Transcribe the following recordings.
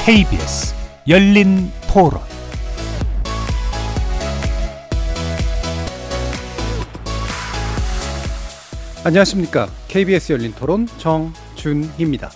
KBS 열린 토론. 안녕하십니까. KBS 열린 토론 정준희입니다.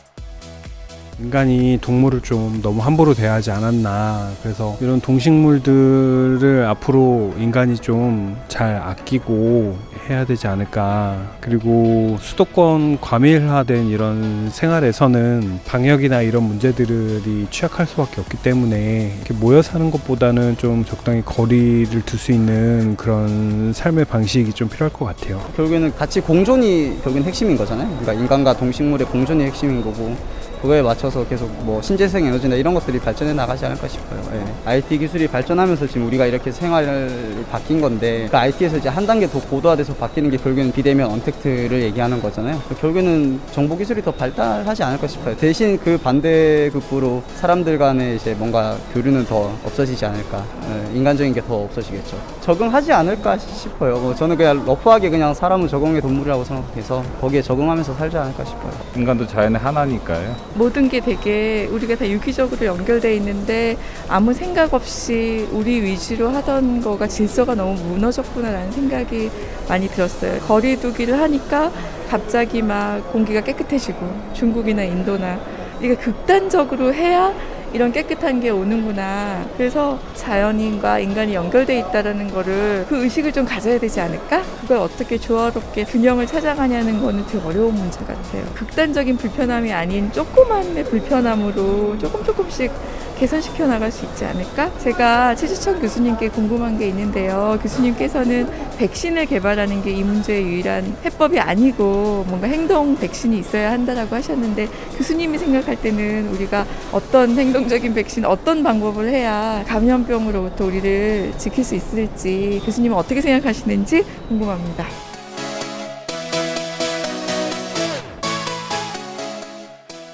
인간이 동물을 좀 너무 함부로 대하지 않았나. 그래서 이런 동식물들을 앞으로 인간이 좀 잘 아끼고 해야 되지 않을까. 그리고 수도권 과밀화된 이런 생활에서는 방역이나 이런 문제들이 취약할 수밖에 없기 때문에 이렇게 모여 사는 것보다는 좀 적당히 거리를 둘 수 있는 그런 삶의 방식이 좀 필요할 것 같아요. 결국에는 같이 공존이 결국엔 핵심인 거잖아요. 그러니까 인간과 동식물의 공존이 핵심인 거고, 그거에 맞춰서 계속 뭐 신재생 에너지나 이런 것들이 발전해 나가지 않을까 싶어요. 예. IT 기술이 발전하면서 지금 우리가 이렇게 생활을 바뀐 건데, 그 IT에서 이제 한 단계 더 고도화돼서 바뀌는 게 결국에는 비대면 언택트를 얘기하는 거잖아요. 결국에는 정보 기술이 더 발달하지 않을까 싶어요. 대신 그 반대급부로 사람들 간에 이제 뭔가 교류는 더 없어지지 않을까. 예. 인간적인 게 더 없어지겠죠. 적응하지 않을까 싶어요. 뭐 저는 그냥 러프하게 그냥 사람은 적응의 동물이라고 생각해서 거기에 적응하면서 살지 않을까 싶어요. 인간도 자연의 하나니까요. 모든 게 되게 우리가 다 유기적으로 연결돼 있는데 아무 생각 없이 우리 위주로 하던 거가 질서가 너무 무너졌구나라는 생각이 많이 들었어요. 거리 두기를 하니까 갑자기 막 공기가 깨끗해지고, 중국이나 인도나 이게 극단적으로 해야 이런 깨끗한 게 오는구나. 그래서 자연인과 인간이 연결돼 있다는 거를, 그 의식을 좀 가져야 되지 않을까? 그걸 어떻게 조화롭게 균형을 찾아가냐는 거는 되게 어려운 문제 같아요. 극단적인 불편함이 아닌 조그만의 불편함으로 조금씩 개선시켜 나갈 수 있지 않을까? 제가 최주천 교수님께 궁금한 게 있는데요. 교수님께서는 백신을 개발하는 게 이 문제의 유일한 해법이 아니고 뭔가 행동 백신이 있어야 한다라고 하셨는데, 교수님이 생각할 때는 우리가 어떤 행동적인 백신, 어떤 방법을 해야 감염병으로부터 우리를 지킬 수 있을지 교수님은 어떻게 생각하시는지 궁금합니다.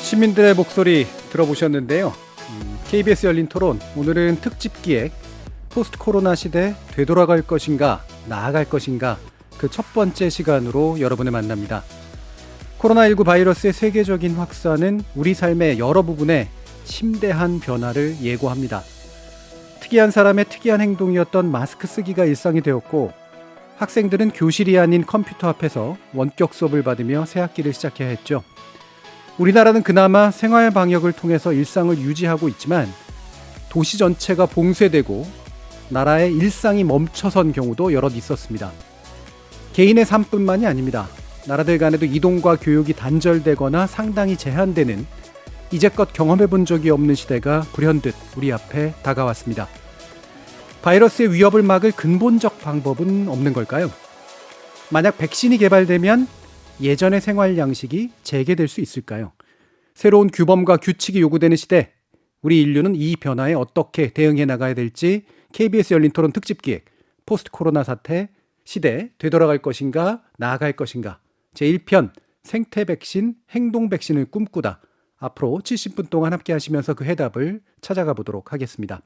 시민들의 목소리 들어보셨는데요. KBS 열린 토론, 오늘은 특집 기획 포스트 코로나 시대 되돌아갈 것인가 나아갈 것인가, 그 첫 번째 시간으로 여러분을 만납니다. 코로나19 바이러스의 세계적인 확산은 우리 삶의 여러 부분에 심대한 변화를 예고합니다. 특이한 사람의 특이한 행동이었던 마스크 쓰기가 일상이 되었고, 학생들은 교실이 아닌 컴퓨터 앞에서 원격 수업을 받으며 새학기를 시작해야 했죠. 우리나라는 그나마 생활 방역을 통해서 일상을 유지하고 있지만, 도시 전체가 봉쇄되고 나라의 일상이 멈춰선 경우도 여럿 있었습니다. 개인의 삶뿐만이 아닙니다. 나라들 간에도 이동과 교육이 단절되거나 상당히 제한되는, 이제껏 경험해본 적이 없는 시대가 불현듯 우리 앞에 다가왔습니다. 바이러스의 위협을 막을 근본적 방법은 없는 걸까요? 만약 백신이 개발되면 예전의 생활 양식이 재개될 수 있을까요? 새로운 규범과 규칙이 요구되는 시대, 우리 인류는 이 변화에 어떻게 대응해 나가야 될지 KBS 열린 토론 특집 기획 포스트 코로나 사태 시대 되돌아갈 것인가 나아갈 것인가 제1편 생태 백신, 행동 백신을 꿈꾸다, 앞으로 70분 동안 함께 하시면서 그 해답을 찾아가 보도록 하겠습니다.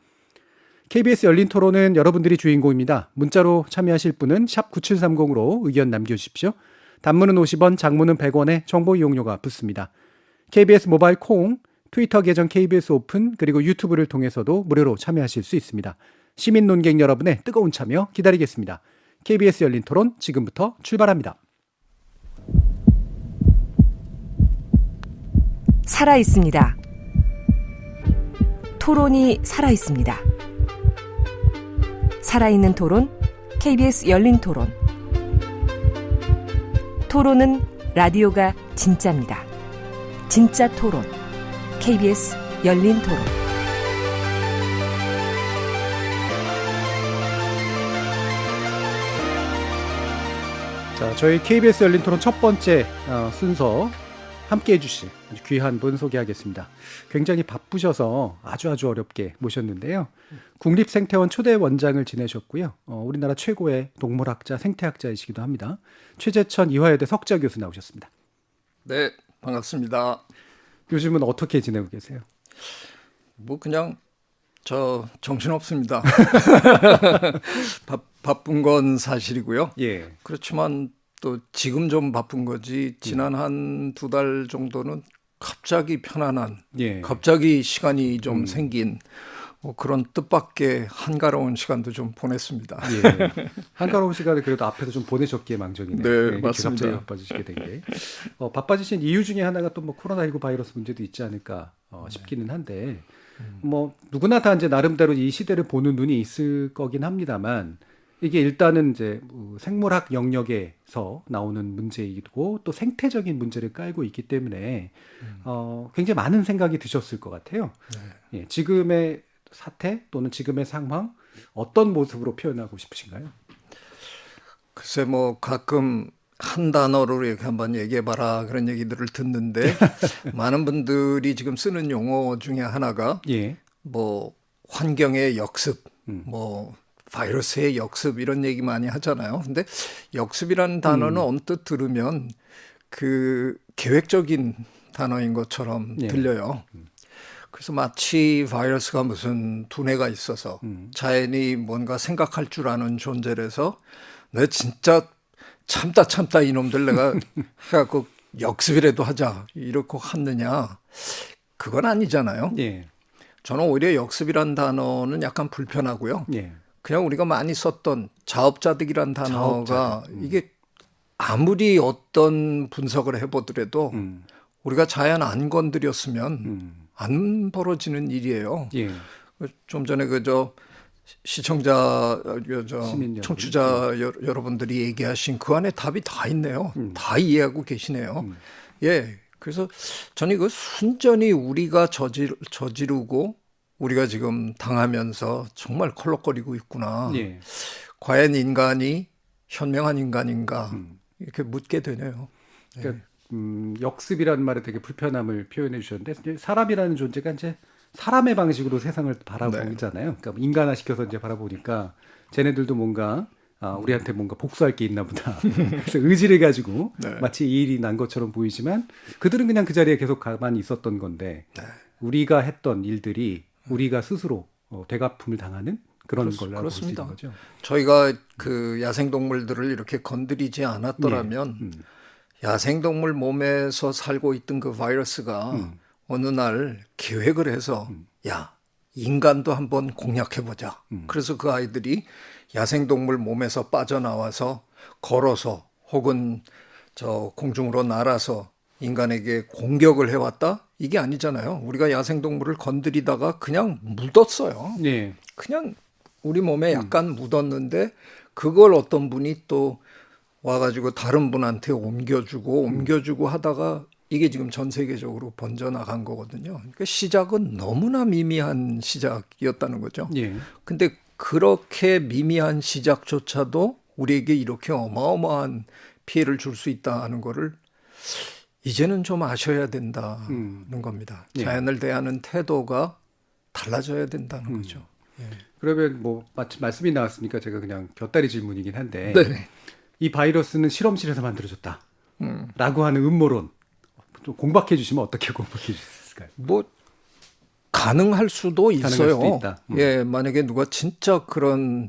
KBS 열린 토론은 여러분들이 주인공입니다. 문자로 참여하실 분은 샵 9730으로 의견 남겨주십시오. 단문은 50원, 장문은 100원에 정보 이용료가 붙습니다. KBS 모바일 콩, 트위터 계정 KBS 오픈, 그리고 유튜브를 통해서도 무료로 참여하실 수 있습니다. 시민 논객 여러분의 뜨거운 참여 기다리겠습니다. KBS 열린 토론 지금부터 출발합니다. 살아있습니다. 토론이 살아있습니다. 살아있는 토론, KBS 열린 토론. 토론은 라디오가 진짜입니다. 진짜 토론, KBS 열린 토론. 자, 저희 KBS 열린 토론 첫 번째 순서 함께해 주실 아주 귀한 분 소개하겠습니다. 굉장히 바쁘셔서 아주 어렵게 모셨는데요. 국립생태원 초대 원장을 지내셨고요. 우리나라 최고의 동물학자, 생태학자이시기도 합니다. 최재천 이화여대 석좌 교수 나오셨습니다. 네, 반갑습니다. 요즘은 어떻게 지내고 계세요? 뭐 그냥 저 정신없습니다. 바쁜 건 사실이고요. 예. 그렇지만 또 지금 좀 바쁜 거지 지난 한 두 달 정도는 갑자기 편안한, 예. 갑자기 시간이 좀 생긴 그런 뜻밖의 한가로운 시간도 좀 보냈습니다. 예. 한가로운 시간을 그래도 앞에서 좀 보내셨기에 망정이네요. 네, 이렇게 맞습니다. 갑자기 바빠지시게 된 게. 바빠지신 이유 중에 하나가 또 뭐 코로나19 바이러스 문제도 있지 않을까 싶기는 한데, 뭐 누구나 다 이제 나름대로 이 시대를 보는 눈이 있을 거긴 합니다만, 이게 일단은 이제 생물학 영역에서 나오는 문제이고 또 생태적인 문제를 깔고 있기 때문에 굉장히 많은 생각이 드셨을 것 같아요. 예, 지금의 사태 또는 지금의 상황 어떤 모습으로 표현하고 싶으신가요? 글쎄 뭐 가끔 한 단어로 이렇게 한번 얘기해봐라 그런 얘기들을 듣는데 많은 분들이 지금 쓰는 용어 중에 하나가 예. 뭐 환경의 역습, 뭐 바이러스의 역습 이런 얘기 많이 하잖아요. 근데 역습이라는 단어는 언뜻 들으면 그 계획적인 단어인 것처럼 예. 들려요. 그래서 마치 바이러스가 무슨 두뇌가 있어서 자연이 뭔가 생각할 줄 아는 존재라서 내 진짜 참다 이놈들 내가 해갖고 역습이라도 하자 이렇게 하느냐 그건 아니잖아요. 예. 저는 오히려 역습이란 단어는 약간 불편하고요. 예. 그냥 우리가 많이 썼던 자업자득이란 단어가 자업자득. 이게 아무리 어떤 분석을 해보더라도 우리가 자연 안 건드렸으면 안 벌어지는 일이에요. 예. 좀 전에 그저 시청자, 시민 여러분. 청취자 여러분들이 얘기하신 그 안에 답이 다 있네요. 다 이해하고 계시네요. 예. 그래서 저는 이거 순전히 우리가 저지르고 우리가 지금 당하면서 정말 컬럭거리고 있구나. 예. 과연 인간이 현명한 인간인가 이렇게 묻게 되네요. 그러니까 역습이라는 말에 되게 불편함을 표현해 주셨는데 사람이라는 존재가 이제 사람의 방식으로 세상을 바라보잖아요. 그러니까 인간화 시켜서 이제 바라보니까 쟤네들도 뭔가 우리한테 뭔가 복수할 게 있나 보다. 그래서 의지를 가지고 네. 마치 이 일이 난 것처럼 보이지만 그들은 그냥 그 자리에 계속 가만히 있었던 건데 우리가 했던 일들이 우리가 스스로 되갚음을 당하는 그런 걸로 볼 수 있는 그렇습니다. 거죠. 저희가 그 야생동물들을 이렇게 건드리지 않았더라면 야생동물 몸에서 살고 있던 그 바이러스가 어느 날 계획을 해서 야 인간도 한번 공략해보자. 그래서 그 아이들이 야생동물 몸에서 빠져나와서 걸어서 혹은 저 공중으로 날아서 인간에게 공격을 해왔다? 이게 아니잖아요. 우리가 야생동물을 건드리다가 그냥 묻었어요. 예. 그냥 우리 몸에 약간 묻었는데 그걸 어떤 분이 또 와가지고 다른 분한테 옮겨주고 하다가 이게 지금 전 세계적으로 번져나간 거거든요. 그러니까 시작은 너무나 미미한 시작이었다는 거죠. 예. 근데 그렇게 미미한 시작조차도 우리에게 이렇게 어마어마한 피해를 줄 수 있다는 거를 이제는 좀 아셔야 된다는 겁니다. 예. 자연을 대하는 태도가 달라져야 된다는 거죠. 그러면 뭐 마침 말씀이 나왔으니까 제가 그냥 곁다리 질문이긴 한데 네. 이 바이러스는 실험실에서 만들어졌다. 라고 하는 음모론 좀 공박해 주시면 어떻게 공박해 주실까요? 뭐 가능할 수도 있어요. 수도 있다. 예, 만약에 누가 진짜 그런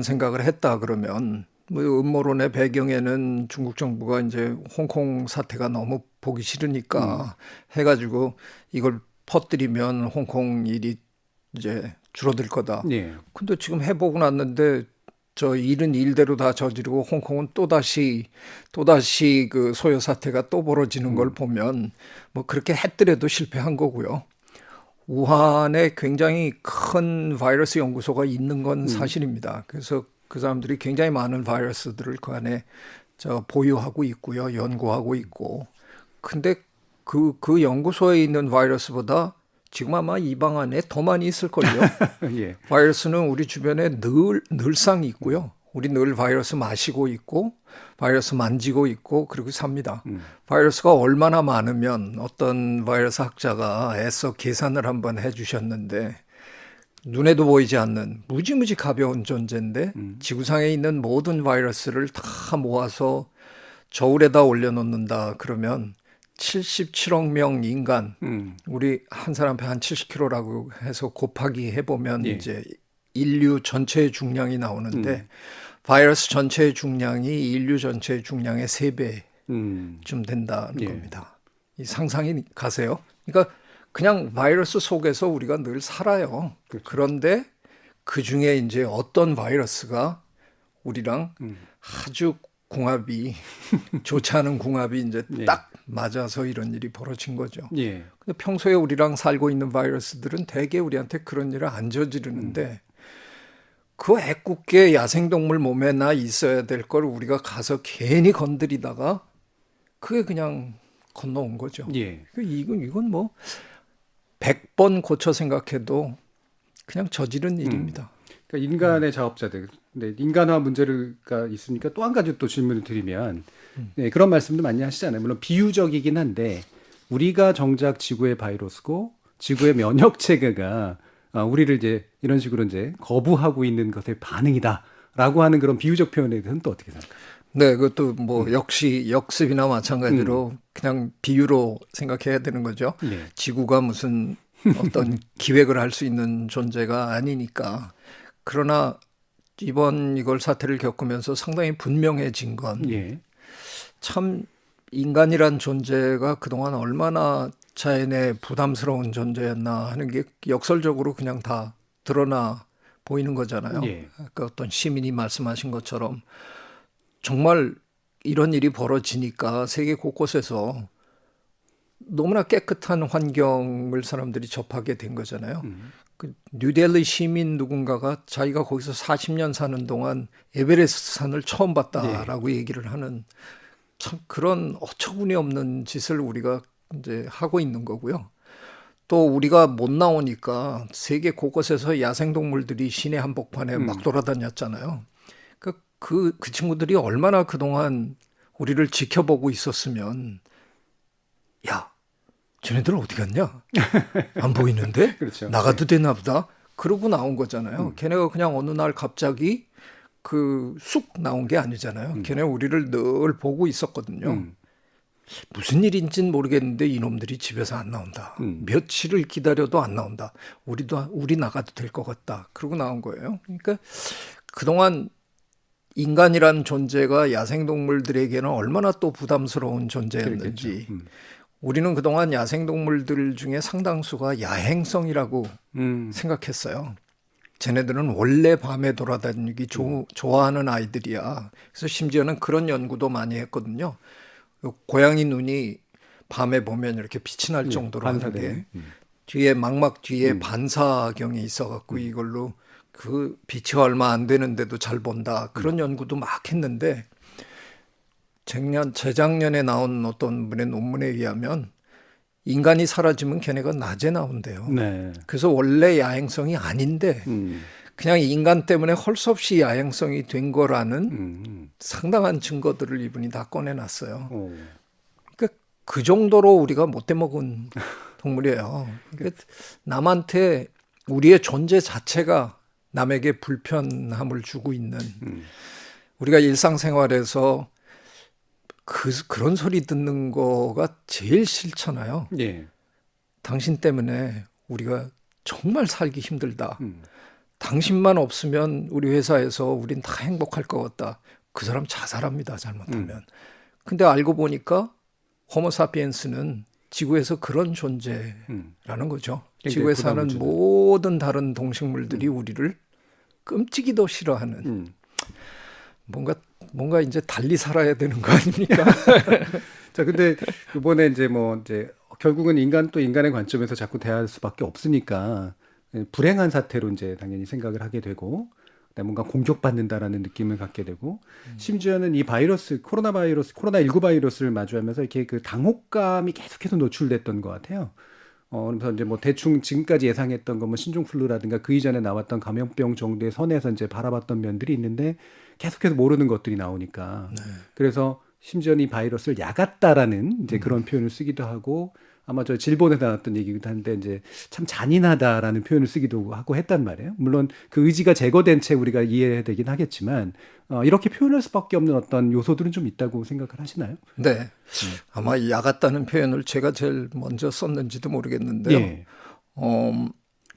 생각을 했다 그러면 뭐 음모론의 배경에는 중국 정부가 이제 홍콩 사태가 너무 보기 싫으니까 해가지고 이걸 퍼뜨리면 홍콩 일이 이제 줄어들 거다. 예. 근데 지금 해보고 났는데 저 일은 일대로 다 저지르고 홍콩은 또다시 그 소요 사태가 또 벌어지는 걸 보면 뭐 그렇게 했더라도 실패한 거고요. 우한에 굉장히 큰 바이러스 연구소가 있는 건 사실입니다. 그래서 그 사람들이 굉장히 많은 바이러스들을 그 안에 보유하고 있고요. 연구하고 있고. 근데 그 연구소에 있는 바이러스보다 지금 아마 이 방 안에 더 많이 있을걸요. 예. 바이러스는 우리 주변에 늘상 있고요. 우리 늘 바이러스 마시고 있고 바이러스 만지고 있고 그리고 삽니다. 바이러스가 얼마나 많으면 어떤 바이러스 학자가 애써 계산을 한번 해주셨는데 눈에도 보이지 않는 무지무지 가벼운 존재인데 지구상에 있는 모든 바이러스를 다 모아서 저울에다 올려놓는다 그러면 77억 명 인간, 우리 한 사람에 한 70kg라고 해서 곱하기 해보면 예. 이제 인류 전체의 중량이 나오는데 바이러스 전체의 중량이 인류 전체의 중량의 3배쯤 된다는 예. 겁니다. 이 상상이 가세요? 그러니까 그냥 바이러스 속에서 우리가 늘 살아요. 그런데 그 중에 이제 어떤 바이러스가 우리랑 아주 궁합이 좋지 않은 궁합이 이제 예. 딱 맞아서 이런 일이 벌어진 거죠. 예. 근데 평소에 우리랑 살고 있는 바이러스들은 대개 우리한테 그런 일을 안 저지르는데 그 애꿎게 야생동물 몸에나 있어야 될 걸 우리가 가서 괜히 건드리다가 그게 그냥 건너온 거죠. 예. 이건 뭐 100번 고쳐 생각해도 그냥 저지른 일입니다. 그러니까 인간의 자업자들, 근데 인간화 문제가 있으니까 또 한 가지 또 질문을 드리면 네, 그런 말씀도 많이 하시잖아요. 물론 비유적이긴 한데 우리가 정작 지구의 바이러스고 지구의 면역 체계가 우리를 이제 이런 식으로 이제 거부하고 있는 것의 반응이다라고 하는 그런 비유적 표현에 대해서는 또 어떻게 생각하세요? 네, 그것도 뭐 역시 역습이나 마찬가지로 그냥 비유로 생각해야 되는 거죠. 네. 지구가 무슨 어떤 기획을 할 수 있는 존재가 아니니까. 그러나 이번 이걸 사태를 겪으면서 상당히 분명해진 건 참 예. 인간이란 존재가 그동안 얼마나 자연의 부담스러운 존재였나 하는 게 역설적으로 그냥 다 드러나 보이는 거잖아요. 예. 그러니까 어떤 시민이 말씀하신 것처럼 정말 이런 일이 벌어지니까 세계 곳곳에서 너무나 깨끗한 환경을 사람들이 접하게 된 거잖아요. 그 뉴델리 시민 누군가가 자기가 거기서 40년 사는 동안 에베레스트 산을 처음 봤다라고 얘기를 하는 참 그런 어처구니 없는 짓을 우리가 이제 하고 있는 거고요. 또 우리가 못 나오니까 세계 곳곳에서 야생동물들이 시내 한복판에 막 돌아다녔잖아요. 그 친구들이 얼마나 그동안 우리를 지켜보고 있었으면 야, 쟤네들 어디 갔냐? 안 보이는데? 그렇죠. 나가도 되나 보다. 그러고 나온 거잖아요. 걔네가 그냥 어느 날 갑자기 그 쑥 나온 게 아니잖아요. 걔네 우리를 늘 보고 있었거든요. 무슨 일인지는 모르겠는데 이놈들이 집에서 안 나온다. 며칠을 기다려도 안 나온다. 우리 나가도 될 것 같다. 그러고 나온 거예요. 그러니까 그동안 인간이란 존재가 야생동물들에게는 얼마나 또 부담스러운 존재였는지 우리는 그동안 야생동물들 중에 상당수가 야행성이라고 생각했어요. 쟤네들은 원래 밤에 돌아다니기 좋아하는 아이들이야. 그래서 심지어는 그런 연구도 많이 했거든요. 고양이 눈이 밤에 보면 이렇게 빛이 날 정도로 하는 게 뒤에 망막 뒤에 반사경이 있어갖고 이걸로 그 빛이 얼마 안 되는데도 잘 본다. 그런 연구도 막 했는데 재작년에 나온 어떤 분의 논문에 의하면 인간이 사라지면 걔네가 낮에 나온대요. 네. 그래서 원래 야행성이 아닌데 그냥 인간 때문에 할 수 없이 야행성이 된 거라는 상당한 증거들을 이분이 다 꺼내놨어요. 그러니까 그 정도로 우리가 못돼 먹은 동물이에요. 그러니까 남한테 우리의 존재 자체가 남에게 불편함을 주고 있는 우리가 일상생활에서 그런 소리 듣는 거가 제일 싫잖아요. 예. 당신 때문에 우리가 정말 살기 힘들다. 당신만 없으면 우리 회사에서 우린 다 행복할 것 같다. 그 사람 자살합니다. 잘못하면. 근데 알고 보니까 호모사피엔스는 지구에서 그런 존재라는 거죠. 지구에 사는 모든 다른 동식물들이 우리를 끔찍이도 싫어하는 뭔가 이제 달리 살아야 되는 거 아닙니까? 자, 근데 이번에 이제 결국은 또 인간의 관점에서 자꾸 대할 수밖에 없으니까 불행한 사태로 이제 당연히 생각을 하게 되고 뭔가 공격받는다라는 느낌을 갖게 되고 심지어는 이 코로나19 바이러스를 마주하면서 이렇게 그 당혹감이 계속해서 노출됐던 것 같아요. 그래서 이제 대충 지금까지 예상했던 건 신종플루라든가 그 이전에 나왔던 감염병 정도의 선에서 이제 바라봤던 면들이 있는데 계속해서 모르는 것들이 나오니까 그래서 심지어 이 바이러스를 약았다라는 이제 그런 표현을 쓰기도 하고 아마 저 질본에 나왔던 얘기기도 한데 이제 참 잔인하다라는 표현을 쓰기도 하고 했단 말이에요. 물론 그 의지가 제거된 채 우리가 이해해야 되긴 하겠지만 이렇게 표현할 수밖에 없는 어떤 요소들은 좀 있다고 생각을 하시나요? 네. 아마 약았다는 표현을 제가 제일 먼저 썼는지도 모르겠는데요. 예.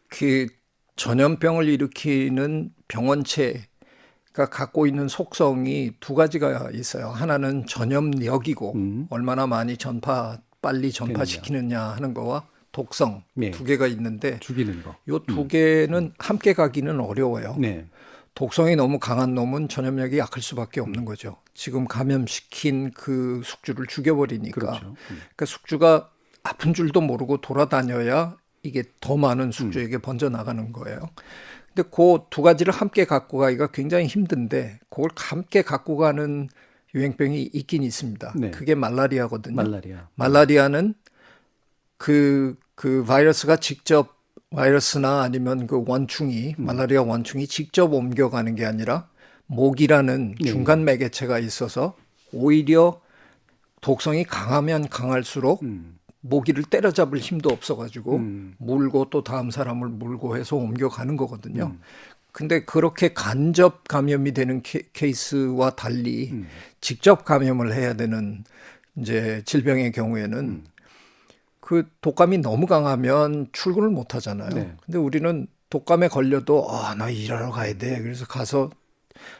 그 전염병을 일으키는 병원체가 갖고 있는 속성이 두 가지가 있어요. 하나는 전염력이고 얼마나 많이 빨리 전파시키느냐 하는 거와 독성 네. 두 개가 있는데 죽이는 거. 요 두 개는 함께 가기는 어려워요. 네. 독성이 너무 강한 놈은 전염력이 약할 수밖에 없는 거죠. 지금 감염시킨 그 숙주를 죽여버리니까. 그렇죠. 그러니까 숙주가 아픈 줄도 모르고 돌아다녀야 이게 더 많은 숙주에게 번져나가는 거예요. 근데 그 두 가지를 함께 갖고 가기가 굉장히 힘든데 그걸 함께 갖고 가는 유행병이 있긴 있습니다. 네. 그게 말라리아거든요. 말라리아. 말라리아는 그 바이러스가 직접 바이러스나 아니면 그 원충이 말라리아 원충이 직접 옮겨가는 게 아니라 목이라는 네. 중간 매개체가 있어서 오히려 독성이 강하면 강할수록 모기를 때려잡을 힘도 없어가지고 물고 또 다음 사람을 물고 해서 옮겨가는 거거든요. 근데 그렇게 간접 감염이 되는 케이스와 달리 직접 감염을 해야 되는 이제 질병의 경우에는 그 독감이 너무 강하면 출근을 못 하잖아요. 네. 근데 우리는 독감에 걸려도 나 일하러 가야 돼. 그래서 가서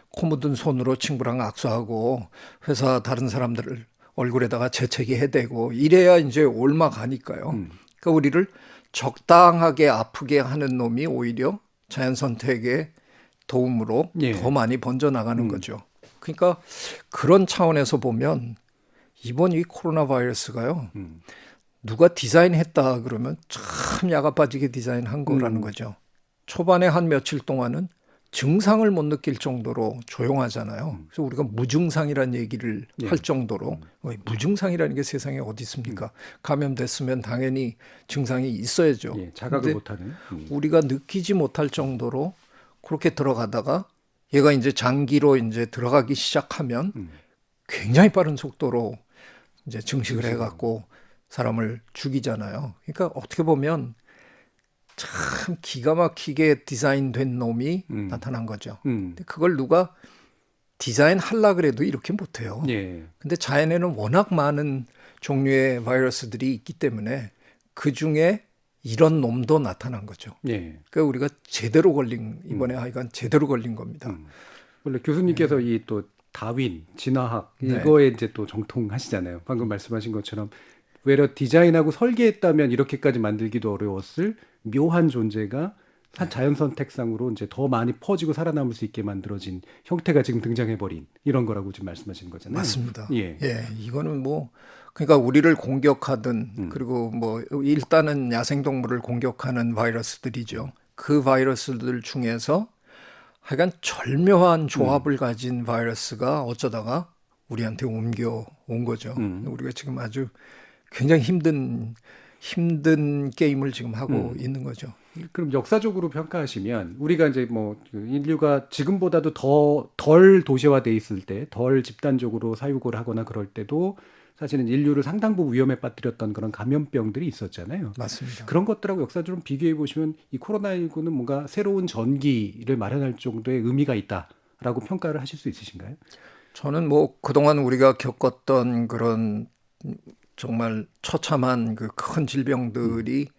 코 묻은 손으로 친구랑 악수하고 회사 다른 사람들을 얼굴에다가 재채기 해대고 이래야 이제 올마 가니까요. 그러니까 우리를 적당하게 아프게 하는 놈이 오히려 자연 선택의 도움으로 예. 더 많이 번져나가는 거죠. 그러니까 그런 차원에서 보면 이번 이 코로나 바이러스가요. 누가 디자인했다 그러면 참 야가 빠지게 디자인한 거라는 거죠. 초반에 한 며칠 동안은 증상을 못 느낄 정도로 조용하잖아요. 그래서 우리가 무증상이라는 얘기를 할 정도로 무증상이라는 게 세상에 어디 있습니까? 감염됐으면 당연히 증상이 있어야죠. 예, 자각을 근데 못하는. 우리가 느끼지 못할 정도로 그렇게 들어가다가 얘가 이제 장기로 이제 들어가기 시작하면 굉장히 빠른 속도로 이제 증식을 해갖고 사람을 죽이잖아요. 그러니까 어떻게 보면 참 기가 막히게 디자인된 놈이 나타난 거죠. 근데 그걸 누가 디자인하려고 그래도 이렇게 못해요. 예. 근데 자연에는 워낙 많은 종류의 바이러스들이 있기 때문에 그중에 이런 놈도 나타난 거죠. 예. 그러니까 우리가 제대로 걸린 이번에 하여간 제대로 걸린 겁니다. 원래 교수님께서 이 또 다윈 진화학 네. 이거에 이제 또 정통하시잖아요. 방금 말씀하신 것처럼 외려 디자인하고 설계했다면 이렇게까지 만들기도 어려웠을 묘한 존재가 한 자연 선택상으로 이제 더 많이 퍼지고 살아남을 수 있게 만들어진 형태가 지금 등장해버린 이런 거라고 지금 말씀하시는 거잖아요. 맞습니다. 예. 이거는 뭐 그러니까 우리를 공격하든 그리고 뭐 일단은 야생동물을 공격하는 바이러스들이죠. 그 바이러스들 중에서 하여간 절묘한 조합을 가진 바이러스가 어쩌다가 우리한테 옮겨온 거죠. 우리가 지금 아주 굉장히 힘든 게임을 지금 하고 있는 거죠. 그럼 역사적으로 평가하시면 우리가 이제 뭐 인류가 지금보다도 더 덜 도시화돼 있을 때, 덜 집단적으로 사육을 하거나 그럴 때도 사실은 인류를 상당 부분 위험에 빠뜨렸던 그런 감염병들이 있었잖아요. 맞습니다. 그런 것들하고 역사적으로 비교해 보시면 이 코로나19는 뭔가 새로운 전기를 마련할 정도의 의미가 있다라고 평가를 하실 수 있으신가요? 저는 뭐 그동안 우리가 겪었던 그런 정말 처참한 그 큰 질병들이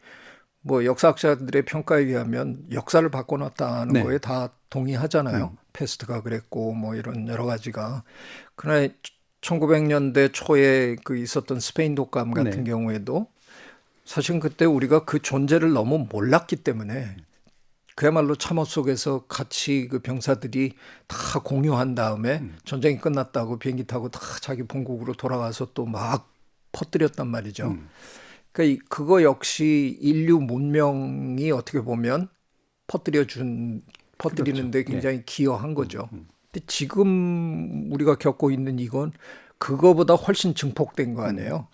뭐 역사학자들의 평가에 의하면 역사를 바꿔놨다는 네. 거에 다 동의하잖아요. 패스트가 그랬고 뭐 이런 여러 가지가. 그러나 1900년대 초에 그 있었던 스페인 독감 같은 네. 경우에도 사실 그때 우리가 그 존재를 너무 몰랐기 때문에 그야말로 참호 속에서 같이 그 병사들이 다 공유한 다음에 전쟁이 끝났다고 비행기 타고 다 자기 본국으로 돌아가서 또 막 퍼뜨렸단 말이죠. 그러니까 그거 역시 인류 문명이 어떻게 보면 퍼뜨리는데 그렇죠. 굉장히 기여한 거죠. 근데 지금 우리가 겪고 있는 이건 그거보다 훨씬 증폭된 거 아니에요.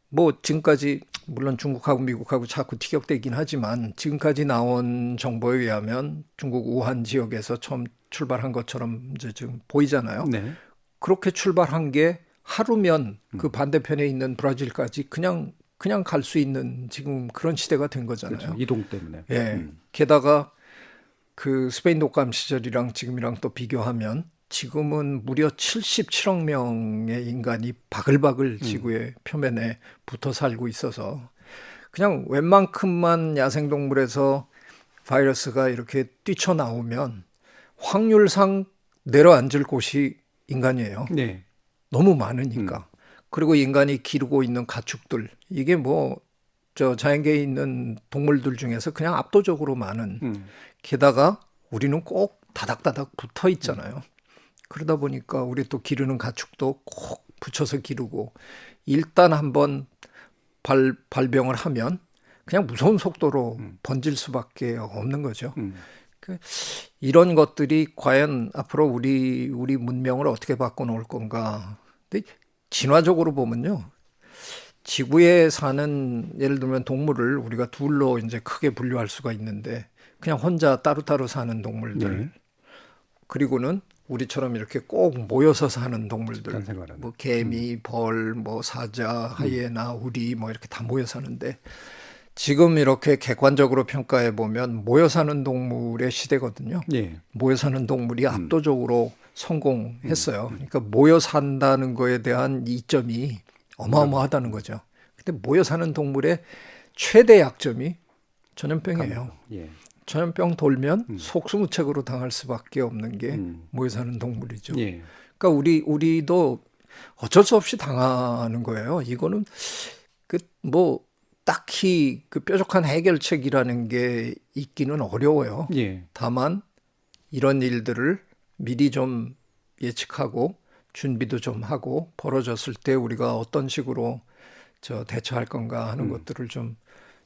뭐 지금까지 물론 중국하고 미국하고 자꾸 티격대긴 하지만 지금까지 나온 정보에 의하면 중국 우한 지역에서 처음 출발한 것처럼 이제 지금 보이잖아요. 네. 그렇게 출발한 게 하루면 그 반대편에 있는 브라질까지 그냥 갈 수 있는 지금 그런 시대가 된 거잖아요. 그렇죠. 이동 때문에. 예. 게다가 그 스페인 독감 시절이랑 지금이랑 또 비교하면 지금은 무려 77억 명의 인간이 바글바글 지구의 표면에 붙어 살고 있어서 그냥 웬만큼만 야생동물에서 바이러스가 이렇게 뛰쳐나오면 확률상 내려앉을 곳이 인간이에요. 네. 너무 많으니까. 그리고 인간이 기르고 있는 가축들 이게 뭐 저 자연계에 있는 동물들 중에서 그냥 압도적으로 많은 게다가 우리는 꼭 다닥다닥 붙어 있잖아요. 그러다 보니까 우리 또 기르는 가축도 꼭 붙여서 기르고 일단 한번 발병을 하면 그냥 무서운 속도로 번질 수밖에 없는 거죠. 이런 것들이 과연 앞으로 우리 문명을 어떻게 바꿔놓을 건가. 근데 진화적으로 보면요. 지구에 사는 예를 들면 동물을 우리가 둘로 이제 크게 분류할 수가 있는데 그냥 혼자 따로따로 사는 동물들 네. 그리고는 우리처럼 이렇게 꼭 모여서 사는 동물들 집단 생활하는. 뭐 개미, 벌, 뭐 사자, 하이에나, 우리 뭐 이렇게 다 모여 사는데 지금 이렇게 객관적으로 평가해 보면 모여 사는 동물의 시대거든요. 예. 모여 사는 동물이 압도적으로 성공했어요. 그러니까 모여 산다는 거에 대한 이점이 어마어마하다는 거죠. 근데 모여 사는 동물의 최대 약점이 전염병이에요. 예. 전염병 돌면 속수무책으로 당할 수밖에 없는 게 모여 사는 동물이죠. 예. 그러니까 우리도 어쩔 수 없이 당하는 거예요. 이거는 그 뭐 딱히 그 뾰족한 해결책이라는 게 있기는 어려워요. 예. 다만 이런 일들을 미리 좀 예측하고 준비도 좀 하고 벌어졌을 때 우리가 어떤 식으로 대처할 건가 하는 것들을 좀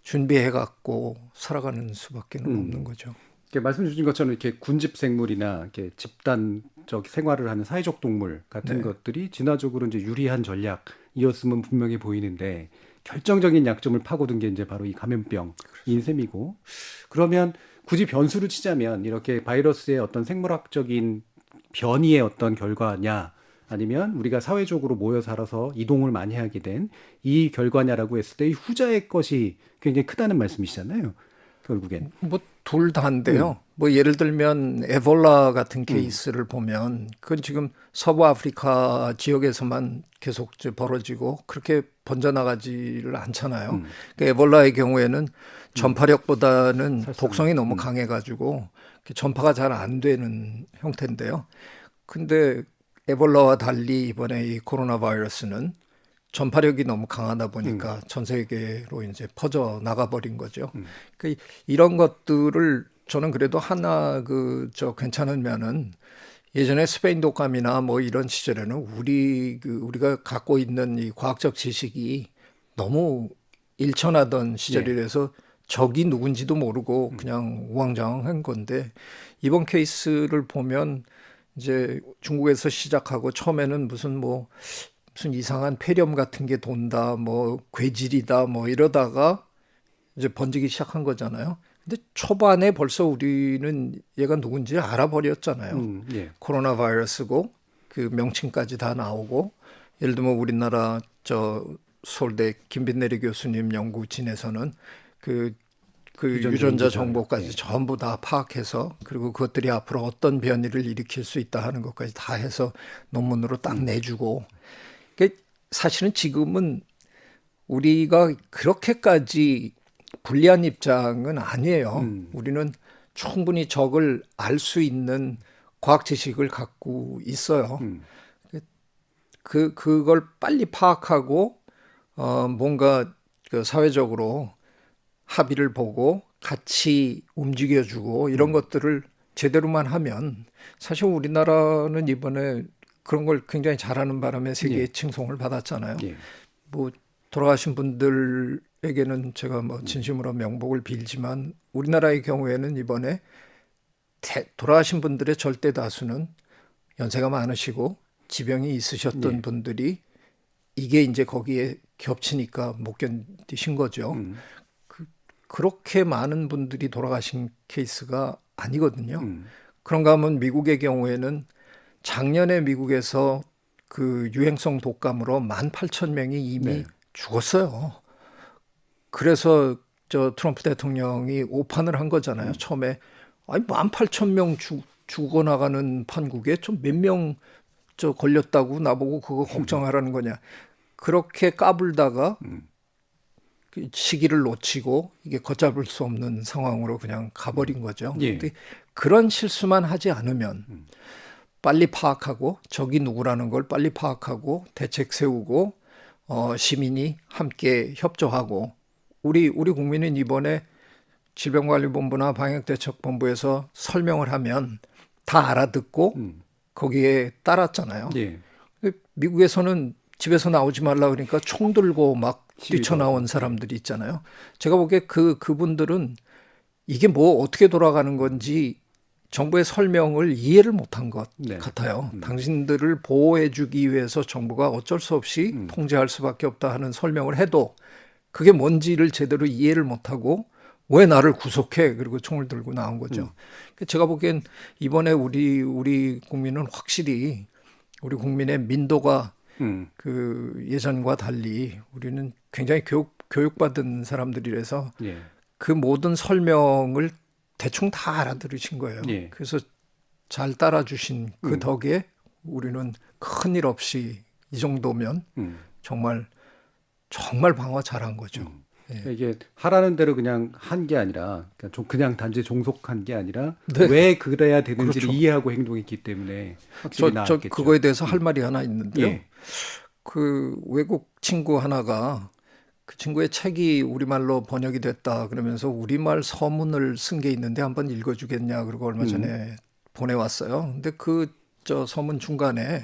준비해 갖고 살아가는 수밖에 없는 거죠. 말씀 주신 것처럼 이렇게 군집 생물이나 이렇게 집단적 생활을 하는 사회적 동물 같은 네. 것들이 진화적으로 이제 유리한 전략이었으면 분명히 보이는데 결정적인 약점을 파고든 게 이제 바로 이 감염병인 셈이고 그러면 굳이 변수를 치자면 이렇게 바이러스의 어떤 생물학적인 변이의 어떤 결과냐 아니면 우리가 사회적으로 모여 살아서 이동을 많이 하게 된 이 결과냐라고 했을 때 이 후자의 것이 굉장히 크다는 말씀이시잖아요. 결국엔. 뭐 둘 다인데요. 뭐 예를 들면 에볼라 같은 케이스를 보면 그건 지금 서부 아프리카 지역에서만 계속 이제 벌어지고 그렇게 번져나가지를 않잖아요. 그 에볼라의 경우에는 전파력보다는 독성이 너무 강해가지고 전파가 잘 안 되는 형태인데요. 근데 에볼라와 달리 이번에 이 코로나 바이러스는 전파력이 너무 강하다 보니까 전 세계로 이제 퍼져 나가버린 거죠. 그 이런 것들을 저는 그래도 하나 괜찮은 면은 예전에 스페인 독감이나 뭐 이런 시절에는 우리가 갖고 있는 이 과학적 지식이 너무 일천하던 시절이라서 적이 누군지도 모르고 그냥 우왕좌왕한 건데 이번 케이스를 보면 이제 중국에서 시작하고 처음에는 무슨 이상한 폐렴 같은 게 돈다, 뭐 괴질이다, 뭐 이러다가 이제 번지기 시작한 거잖아요. 근데 초반에 벌써 우리는 얘가 누군지 알아버렸잖아요. 예. 코로나 바이러스고 그 명칭까지 다 나오고 예를 들면 우리나라 서울대 김빈내리 교수님 연구진에서는 그 유전자 정보까지 전부 다 파악해서 그리고 그것들이 앞으로 어떤 변이를 일으킬 수 있다 하는 것까지 다 해서 논문으로 딱 내주고 사실은 지금은 우리가 그렇게까지 불리한 입장은 아니에요. 우리는 충분히 적을 알 수 있는 과학 지식을 갖고 있어요. 그걸 빨리 파악하고 뭔가 사회적으로 합의를 보고 같이 움직여주고 이런 것들을 제대로만 하면 사실 우리나라는 이번에 그런 걸 굉장히 잘하는 바람에 세계의 칭송을 받았잖아요. 예. 뭐 돌아가신 분들에게는 제가 뭐 진심으로 명복을 빌지만 우리나라의 경우에는 이번에 돌아가신 분들의 절대 다수는 연세가 많으시고 지병이 있으셨던 분들이 이게 이제 거기에 겹치니까 못 견디신 거죠. 그렇게 많은 분들이 돌아가신 케이스가 아니거든요. 그런가 하면 미국의 경우에는 작년에 미국에서 그 유행성 독감으로 18,000명이 이미 죽었어요. 그래서 트럼프 대통령이 오판을 한 거잖아요. 처음에 18,000명 죽어나가는 판국에 좀 몇 명 걸렸다고 나보고 그거 걱정하라는 거냐. 그렇게 까불다가 그 시기를 놓치고 이게 걷잡을 수 없는 상황으로 그냥 가버린 거죠. 근데 그런 실수만 하지 않으면 빨리 파악하고 적이 누구라는 걸 빨리 파악하고 대책 세우고 시민이 함께 협조하고 우리 국민은 이번에 질병관리본부나 방역대책본부에서 설명을 하면 다 알아듣고 거기에 따랐잖아요. 예. 미국에서는 집에서 나오지 말라 그러니까 총 들고 막 시위도 뛰쳐나온 하고. 사람들이 있잖아요. 제가 보기에 그분들은 이게 뭐 어떻게 돌아가는 건지 정부의 설명을 이해를 못한 것 네. 같아요. 당신들을 보호해주기 위해서 정부가 어쩔 수 없이 통제할 수밖에 없다 하는 설명을 해도 그게 뭔지를 제대로 이해를 못하고 왜 나를 구속해? 그리고 총을 들고 나온 거죠. 제가 보기엔 이번에 우리 국민은 확실히 우리 국민의 민도가 그 예전과 달리 우리는 굉장히 교육받은 사람들이라서 예. 그 모든 설명을 대충 다 알아들으신 거예요. 예. 그래서 잘 따라주신 그 덕에 우리는 큰일 없이 이 정도면 정말 방어 잘한 거죠. 예. 이게 하라는 대로 그냥 한 게 아니라 그냥 단지 종속한 게 아니라 네. 왜 그래야 되는지를 그렇죠. 이해하고 행동했기 때문에 확실히 저 나았겠죠. 그거에 대해서 할 말이 하나 있는데요. 예. 그 외국 친구 하나가 그 친구의 책이 우리말로 번역이 됐다 그러면서 우리말 서문을 쓴 게 있는데 한번 읽어주겠냐 그러고 얼마 전에 보내왔어요. 근데 저 서문 중간에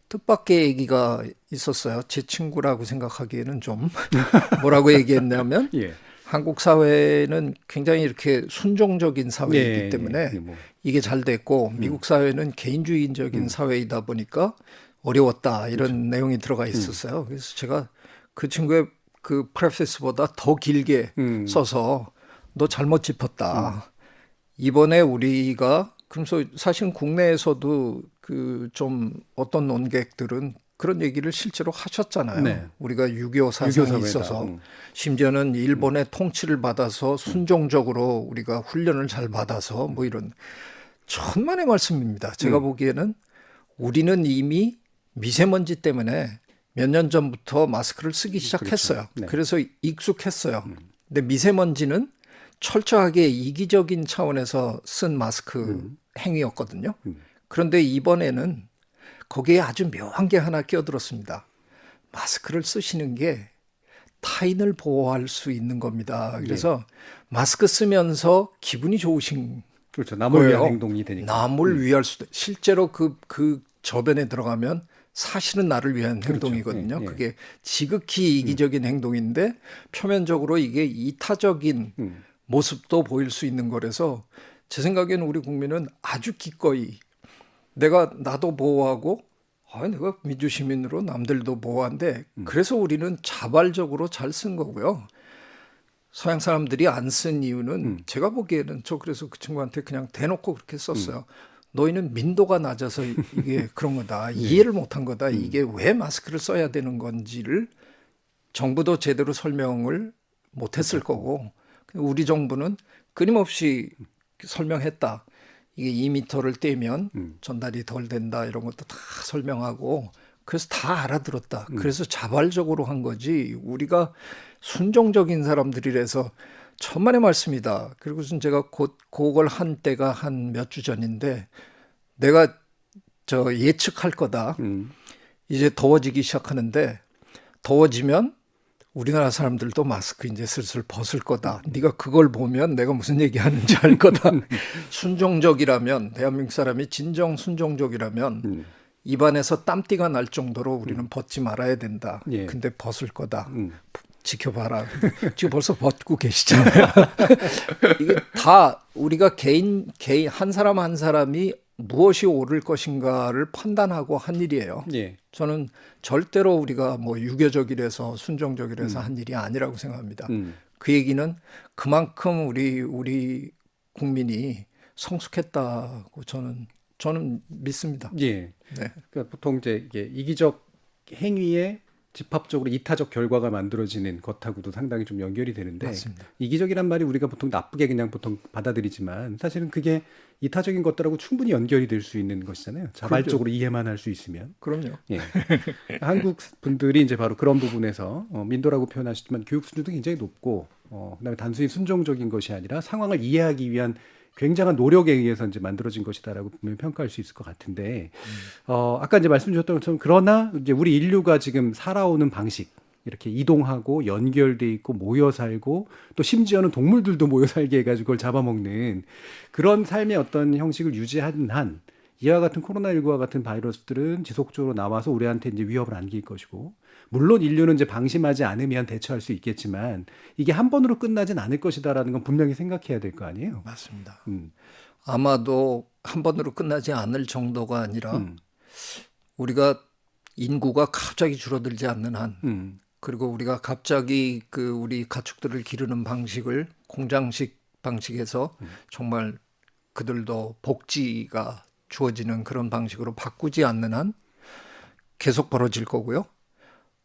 뜻밖의 얘기가 있었어요. 제 친구라고 생각하기에는 좀 뭐라고 얘기했냐면 예. 한국 사회는 굉장히 이렇게 순종적인 사회이기 예, 때문에 예, 뭐. 이게 잘 됐고 미국 사회는 개인주의적인 사회이다 보니까 어려웠다 이런 내용이 들어가 있었어요. 그래서 제가 그 친구의 그 프레피스보다 더 길게 써서 너 잘못 짚었다. 이번에 우리가 그래서 사실 국내에서도 그 좀 어떤 논객들은 그런 얘기를 실제로 하셨잖아요. 네. 우리가 6.25 사상이 사회다. 있어서 심지어는 일본의 통치를 받아서 순종적으로 우리가 훈련을 잘 받아서 뭐 이런 천만의 말씀입니다. 제가 보기에는 우리는 이미 미세먼지 때문에 몇 년 전부터 마스크를 쓰기 시작했어요. 네. 그래서 익숙했어요. 근데 미세먼지는 철저하게 이기적인 차원에서 쓴 마스크 행위였거든요. 그런데 이번에는 거기에 아주 묘한 게 하나 끼어들었습니다. 마스크를 쓰시는 게 타인을 보호할 수 있는 겁니다. 그래서 마스크 쓰면서 기분이 좋으신 그렇죠. 남을 위한 거예요. 행동이 되니까. 남을 위할 수도 실제로 그 저변에 들어가면 사실은 나를 위한 행동이거든요. 예, 예. 그게 지극히 이기적인 행동인데 표면적으로 이게 이타적인 모습도 보일 수 있는 거라서 제 생각에는 우리 국민은 아주 기꺼이 나도 보호하고 내가 민주시민으로 남들도 보호한데 그래서 우리는 자발적으로 잘 쓴 거고요. 서양 사람들이 안 쓴 이유는 제가 보기에는 그래서 그 친구한테 그냥 대놓고 그렇게 썼어요. 너희는 민도가 낮아서 이게 그런 거다. 이해를 못한 거다. 이게 왜 마스크를 써야 되는 건지를 정부도 제대로 설명을 못했을 거고 우리 정부는 끊임없이 설명했다. 이게 2m를 떼면 전달이 덜 된다. 이런 것도 다 설명하고 그래서 다 알아들었다. 그래서 자발적으로 한 거지 우리가 순종적인 사람들이라서 천만의 말씀이다. 그리고선 제가 그걸 한 때가 한 몇 주 전인데 내가 예측할 거다. 이제 더워지기 시작하는데 더워지면 우리나라 사람들도 마스크 이제 슬슬 벗을 거다. 네가 그걸 보면 내가 무슨 얘기하는지 알 거다. 순종적이라면 대한민국 사람이 진정 순종적이라면 입안에서 땀띠가 날 정도로 우리는 벗지 말아야 된다. 예. 근데 벗을 거다. 지켜봐라. 지금 벌써 벗고 계시잖아요. 이게 다 우리가 개인 한 사람 한 사람이 무엇이 옳을 것인가를 판단하고 한 일이에요. 예. 저는 절대로 우리가 뭐 유교적이라서 순종적이라서 한 일이 아니라고 생각합니다. 그 얘기는 그만큼 우리 국민이 성숙했다고 저는 믿습니다. 예. 네. 그러니까 보통 이제 이게 이기적 행위에 집합적으로 이타적 결과가 만들어지는 것하고도 상당히 좀 연결이 되는데 맞습니다. 이기적이란 말이 우리가 보통 나쁘게 그냥 보통 받아들이지만 사실은 그게 이타적인 것들하고 충분히 연결이 될 수 있는 것이잖아요. 자발적으로 이해만 할 수 있으면. 그럼요. 예. 한국 분들이 이제 바로 그런 부분에서 민도라고 표현하시지만 교육 수준도 굉장히 높고 그다음에 단순히 순종적인 것이 아니라 상황을 이해하기 위한 굉장한 노력에 의해서 이제 만들어진 것이다라고 분명히 평가할 수 있을 것 같은데, 아까 이제 말씀 주셨던 것처럼 그러나 이제 우리 인류가 지금 살아오는 방식, 이렇게 이동하고 연결돼 있고 모여 살고 또 심지어는 동물들도 모여 살게 해가지고 그걸 잡아먹는 그런 삶의 어떤 형식을 유지하는 한 이와 같은 코로나19와 같은 바이러스들은 지속적으로 나와서 우리한테 이제 위협을 안길 것이고, 물론 인류는 이제 방심하지 않으면 대처할 수 있겠지만 이게 한 번으로 끝나진 않을 것이다라는 건 분명히 생각해야 될 거 아니에요. 맞습니다. 아마도 한 번으로 끝나지 않을 정도가 아니라 우리가 인구가 갑자기 줄어들지 않는 한, 그리고 우리가 갑자기 그 우리 가축들을 기르는 방식을 공장식 방식에서 정말 그들도 복지가 주어지는 그런 방식으로 바꾸지 않는 한 계속 벌어질 거고요.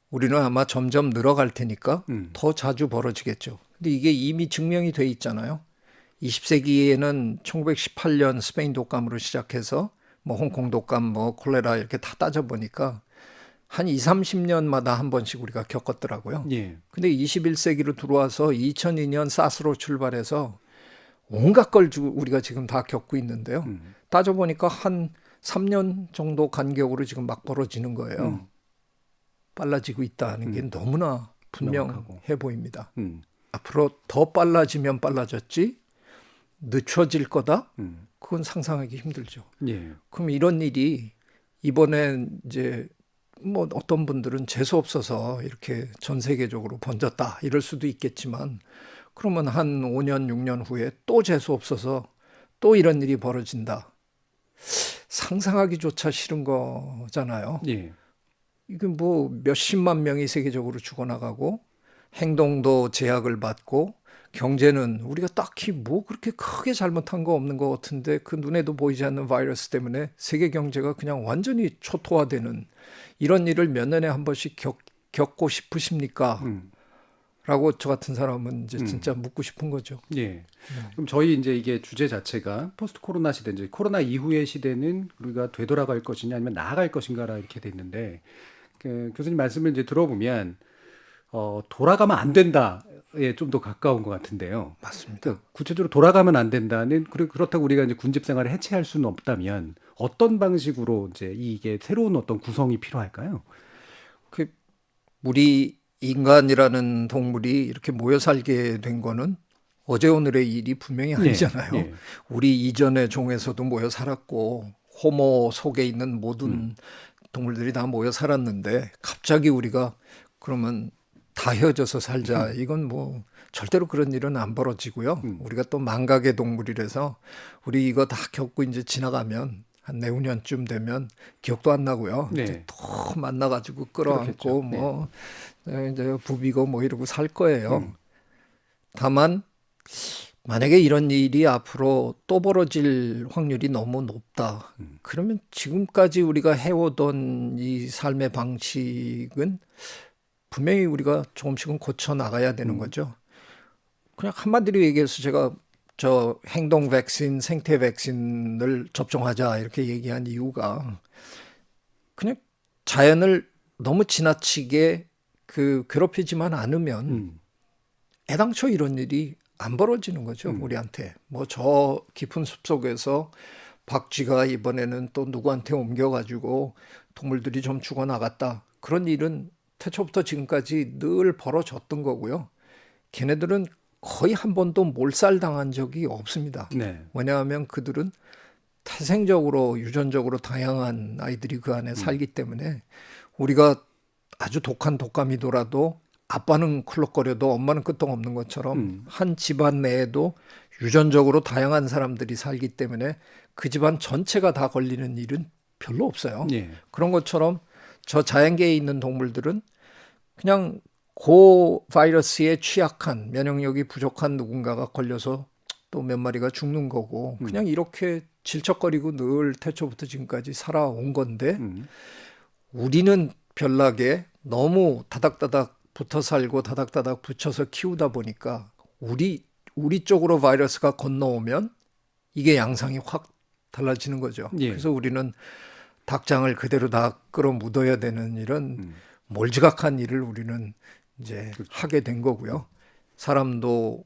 우리는 아마 점점 늘어갈 테니까 더 자주 벌어지겠죠. 근데 이게 이미 증명이 돼 있잖아요. 20세기에는 1918년 스페인 독감으로 시작해서 뭐 홍콩 독감, 뭐 콜레라 이렇게 다 따져보니까 한 20, 30년마다 한 번씩 우리가 겪었더라고요. 예. 근데 21세기로 들어와서 2002년 사스로 출발해서 온갖 걸 우리가 지금 다 겪고 있는데요. 따져보니까 한 3년 정도 간격으로 지금 막 벌어지는 거예요. 빨라지고 있다는 게 너무나 분명해 보입니다. 앞으로 더 빨라지면 빨라졌지 늦춰질 거다? 그건 상상하기 힘들죠. 예. 그럼 이런 일이 이번엔 이제 뭐 어떤 분들은 재수 없어서 이렇게 전 세계적으로 번졌다 이럴 수도 있겠지만, 그러면 한 5년, 6년 후에 또 재수 없어서 또 이런 일이 벌어진다. 상상하기조차 싫은 거잖아요. 예. 이게 뭐 몇십만 명이 세계적으로 죽어나가고 행동도 제약을 받고 경제는 우리가 딱히 뭐 그렇게 크게 잘못한 거 없는 것 같은데 그 눈에도 보이지 않는 바이러스 때문에 세계 경제가 그냥 완전히 초토화되는 이런 일을 몇 년에 한 번씩 겪고 싶으십니까? 라고 저 같은 사람은 이제 진짜 묻고 싶은 거죠. 예. 그럼 저희 이제 이게 주제 자체가 포스트 코로나 시대, 이제 코로나 이후의 시대는 우리가 되돌아갈 것이냐 아니면 나아갈 것인가라 이렇게 됐는데, 그 교수님 말씀을 이제 들어보면 돌아가면 안 된다에 좀 더 가까운 것 같은데요. 맞습니다. 그러니까 구체적으로 돌아가면 안 된다는, 그리고 그렇다고 우리가 이제 군집 생활을 해체할 수는 없다면 어떤 방식으로 이제 이게 새로운 어떤 구성이 필요할까요? 그 우리 인간이라는 동물이 이렇게 모여 살게 된 거는 어제 오늘의 일이 분명히 아니잖아요. 예. 우리 이전의 종에서도 모여 살았고 호모 속에 있는 모든 동물들이 다 모여 살았는데 갑자기 우리가 그러면 다 헤어져서 살자. 이건 뭐 절대로 그런 일은 안 벌어지고요. 우리가 또 망각의 동물이라서 우리 이거 다 겪고 이제 지나가면 한 내후년쯤 되면 기억도 안 나고요. 네. 이제 또 만나가지고 끌어안고 그렇겠죠. 뭐 이제 부비고 뭐 이러고 살 거예요. 다만 만약에 이런 일이 앞으로 또 벌어질 확률이 너무 높다. 그러면 지금까지 우리가 해오던 이 삶의 방식은 분명히 우리가 조금씩은 고쳐 나가야 되는 거죠. 그냥 한마디로 얘기해서 제가 저 행동 백신, 생태 백신을 접종하자 이렇게 얘기한 이유가 그냥 자연을 너무 지나치게 괴롭히지만 않으면 애당초 이런 일이 안 벌어지는 거죠. 우리한테. 뭐 저 깊은 숲속에서 박쥐가 이번에는 또 누구한테 옮겨가지고 동물들이 좀 죽어나갔다. 그런 일은 태초부터 지금까지 늘 벌어졌던 거고요. 걔네들은 거의 한 번도 몰살당한 적이 없습니다. 네. 왜냐하면 그들은 태생적으로 유전적으로 다양한 아이들이 그 안에 살기 때문에 우리가 아주 독한 독감이더라도 아빠는 쿨럭거려도 엄마는 끄떡없는 것처럼 한 집안 내에도 유전적으로 다양한 사람들이 살기 때문에 그 집안 전체가 다 걸리는 일은 별로 없어요. 예. 그런 것처럼 저 자연계에 있는 동물들은 그냥 그 바이러스에 취약한 면역력이 부족한 누군가가 걸려서 또 몇 마리가 죽는 거고 그냥 이렇게 질척거리고 늘 태초부터 지금까지 살아온 건데 우리는 별나게 너무 다닥다닥 붙어 살고 다닥다닥 붙여서 키우다 보니까 우리 쪽으로 바이러스가 건너오면 이게 양상이 확 달라지는 거죠. 예. 그래서 우리는 닭장을 그대로 다 끌어 묻어야 되는 이런 몰지각한 일을 우리는 이제 하게 된 거고요. 사람도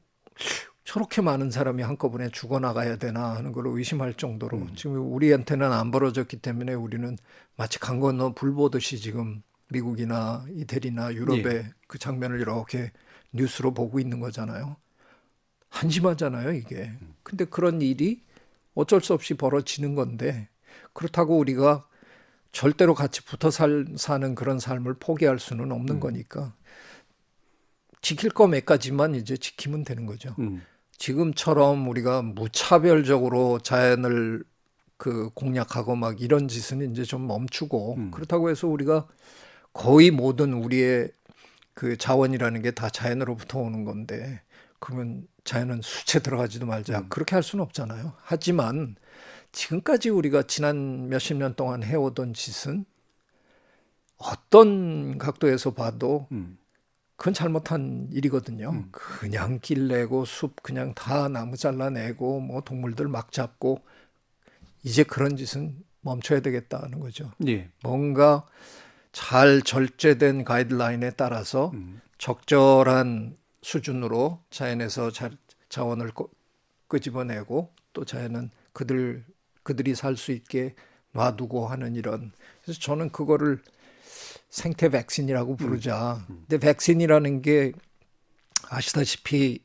저렇게 많은 사람이 한꺼번에 죽어나가야 되나 하는 걸 의심할 정도로 지금 우리한테는 안 벌어졌기 때문에 우리는 마치 강 건너 불 보듯이 지금 미국이나 이태리나 유럽의 예. 그 장면을 이렇게 뉴스로 보고 있는 거잖아요. 한심하잖아요, 이게. 근데 그런 일이 어쩔 수 없이 벌어지는 건데 그렇다고 우리가 절대로 같이 붙어 사는 그런 삶을 포기할 수는 없는 거니까 지킬 거 몇 가지만 이제 지키면 되는 거죠. 지금처럼 우리가 무차별적으로 자연을 그 공략하고 막 이런 짓은 이제 좀 멈추고 그렇다고 해서 우리가 거의 모든 우리의 그 자원이라는 게 다 자연으로부터 오는 건데 그러면 자연은 수채 들어가지도 말자. 그렇게 할 수는 없잖아요. 하지만 지금까지 우리가 지난 몇십 년 동안 해오던 짓은 어떤 각도에서 봐도 그건 잘못한 일이거든요. 그냥 길 내고 숲 그냥 다 나무 잘라내고 뭐 동물들 막 잡고 이제 그런 짓은 멈춰야 되겠다는 거죠. 예. 뭔가 잘 절제된 가이드라인에 따라서 적절한 수준으로 자연에서 자원을 끄집어내고 또 자연은 그들이 살 수 있게 놔두고 하는 이런. 그래서 저는 그거를 생태 백신이라고 부르자. 근데 백신이라는 게 아시다시피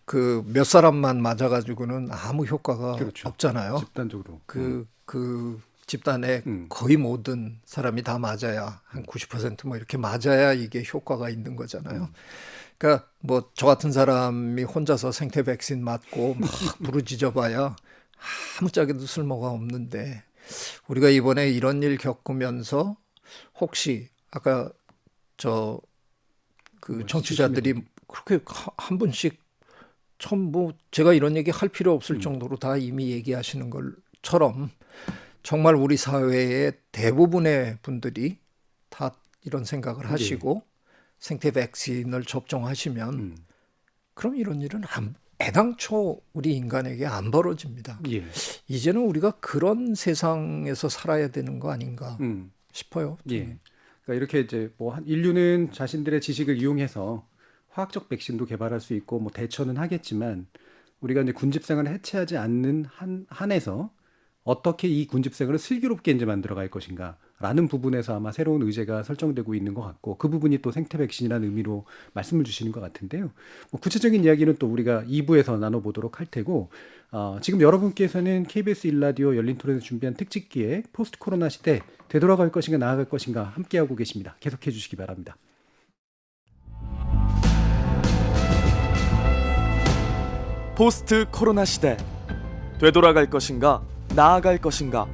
그 몇 사람만 맞아가지고는 아무 효과가 그렇죠. 없잖아요. 집단적으로. 그 집단의 거의 모든 사람이 다 맞아야 한 90% 뭐 이렇게 맞아야 이게 효과가 있는 거잖아요. 그러니까 뭐 저 같은 사람이 혼자서 생태 백신 맞고 막 부르짖어봐야 아무짝에도 쓸모가 없는데 우리가 이번에 이런 일 겪으면서 혹시 아까 그 정치자들이 그렇게 한 분씩 참 뭐 제가 이런 얘기 할 필요 없을 정도로 다 이미 얘기하시는 것처럼 정말 우리 사회의 대부분의 분들이 다 이런 생각을 하시고 생태 백신을 접종하시면 그럼 이런 일은 애당초 우리 인간에게 안 벌어집니다. 예. 이제는 우리가 그런 세상에서 살아야 되는 거 아닌가 싶어요. 예. 그러니까 이렇게 이제 뭐 인류는 자신들의 지식을 이용해서 화학적 백신도 개발할 수 있고 뭐 대처는 하겠지만 우리가 이제 군집생활을 해체하지 않는 한에서 어떻게 이 군집생활을 슬기롭게 이제 만들어갈 것인가라는 부분에서 아마 새로운 의제가 설정되고 있는 것 같고 그 부분이 또 생태 백신이라는 의미로 말씀을 주시는 것 같은데요. 뭐 구체적인 이야기는 또 우리가 2부에서 나눠보도록 할 테고 지금 여러분께서는 KBS 1라디오 열린 토론에서 준비한 특집 기획 포스트 코로나 시대 되돌아갈 것인가 나아갈 것인가 함께하고 계십니다. 계속해 주시기 바랍니다. 포스트 코로나 시대 되돌아갈 것인가 나아갈 것인가.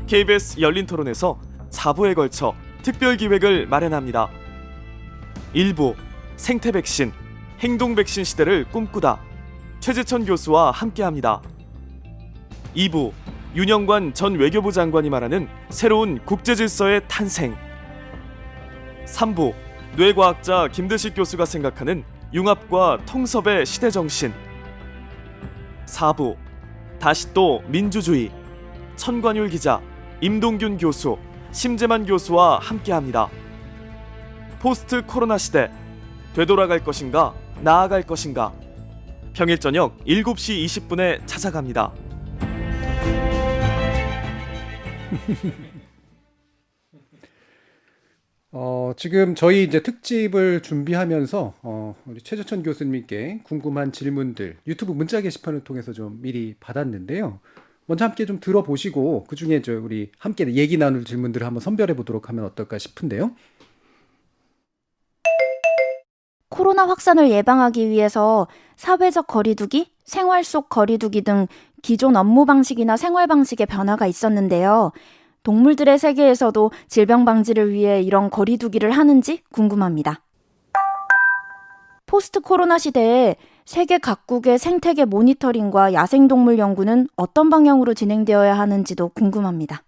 KBS 열린 토론에서 4부에 걸쳐 특별 기획을 마련합니다. 1부 생태 백신, 행동 백신 시대를 꿈꾸다. 최재천 교수와 함께합니다. 2부 윤영관 전 외교부 장관이 말하는 새로운 국제 질서의 탄생. 3부 뇌과학자 김대식 교수가 생각하는 융합과 통섭의 시대 정신. 4부 다시 또 민주주의. 천관율 기자, 임동균 교수, 심재만 교수와 함께합니다. 포스트 코로나 시대 되돌아갈 것인가 나아갈 것인가. 평일 저녁 7시 20분에 찾아갑니다. 지금 저희 이제 특집을 준비하면서 우리 최재천 교수님께 궁금한 질문들 유튜브 문자 게시판을 통해서 좀 미리 받았는데요. 먼저 함께 좀 들어보시고 그 중에 우리 함께 얘기 나눌 질문들을 한번 선별해 보도록 하면 어떨까 싶은데요. 코로나 확산을 예방하기 위해서 사회적 거리두기, 생활 속 거리두기 등 기존 업무 방식이나 생활 방식의 변화가 있었는데요. 동물들의 세계에서도 질병 방지를 위해 이런 거리두기를 하는지 궁금합니다. 포스트 코로나 시대에 세계 각국의 생태계 모니터링과 야생동물 연구는 어떤 방향으로 진행되어야 하는지도 궁금합니다.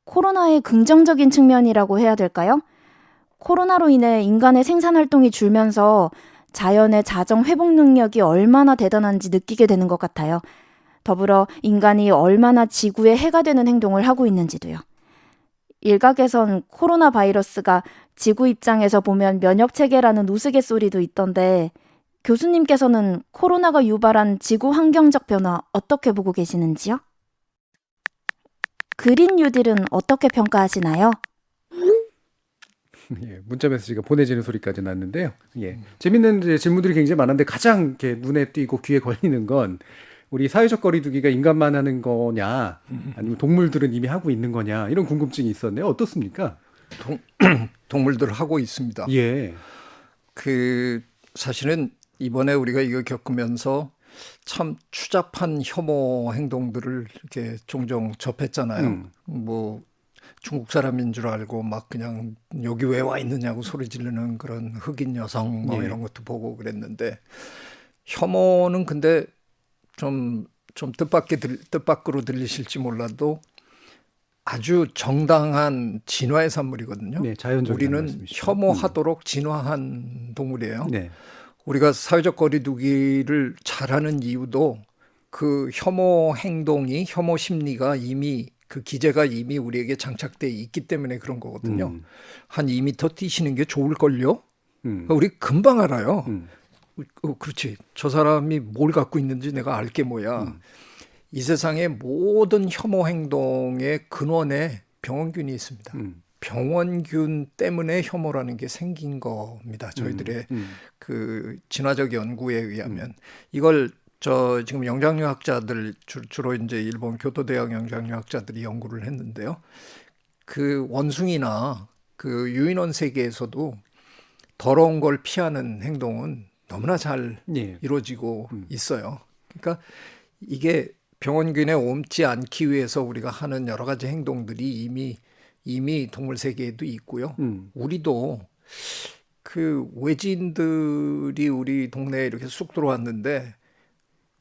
코로나의 긍정적인 측면이라고 해야 될까요? 코로나로 인해 인간의 생산 활동이 줄면서 자연의 자정 회복 능력이 얼마나 대단한지 느끼게 되는 것 같아요. 더불어 인간이 얼마나 지구에 해가 되는 행동을 하고 있는지도요. 일각에선 코로나 바이러스가 지구 입장에서 보면 면역 체계라는 우스갯소리도 있던데 교수님께서는 코로나가 유발한 지구 환경적 변화 어떻게 보고 계시는지요? 그린 뉴딜은 어떻게 평가하시나요? 예, 문자 메시지가 보내지는 소리까지 났는데요. 예, 재밌는 이제 질문들이 굉장히 많은데 가장 이렇게 눈에 띄고 귀에 걸리는 건 우리 사회적 거리두기가 인간만 하는 거냐, 아니면 동물들은 이미 하고 있는 거냐 이런 궁금증이 있었네요. 어떻습니까? 동물들 하고 있습니다. 예, 그 사실은 이번에 우리가 이거 겪으면서 참 추잡한 혐오 행동들을 이렇게 종종 접했잖아요. 뭐 중국 사람인 줄 알고 막 그냥 여기 왜 와 있느냐고 소리 지르는 그런 흑인 여성 뭐 예. 이런 것도 보고 그랬는데 혐오는 근데 좀 뜻밖으로 들리실지 몰라도 아주 정당한 진화의 산물이거든요. 네, 자연적인 우리는 말씀이시죠. 혐오하도록 진화한 동물이에요. 네, 우리가 사회적 거리두기를 잘하는 이유도 그 혐오 행동이 혐오 심리가 이미 그 기제가 이미 우리에게 장착돼 있기 때문에 그런 거거든요. 한 2m 뛰시는 게 좋을걸요? 우리 금방 알아요. 그렇지. 저 사람이 뭘 갖고 있는지 내가 알게 뭐야. 이 세상의 모든 혐오 행동의 근원에 병원균이 있습니다. 병원균 때문에 혐오라는 게 생긴 겁니다. 저희들의 그 진화적 연구에 의하면 이걸 지금 영장류학자들 주로 이제 일본 교토대학 영장류학자들이 연구를 했는데요. 그 원숭이나 그 유인원 세계에서도 더러운 걸 피하는 행동은 너무나 잘 예. 이루어지고 있어요. 그러니까 이게 병원균에 옮지 않기 위해서 우리가 하는 여러 가지 행동들이 이미 동물 세계에도 있고요. 우리도 그 외지인들이 우리 동네에 이렇게 쑥 들어왔는데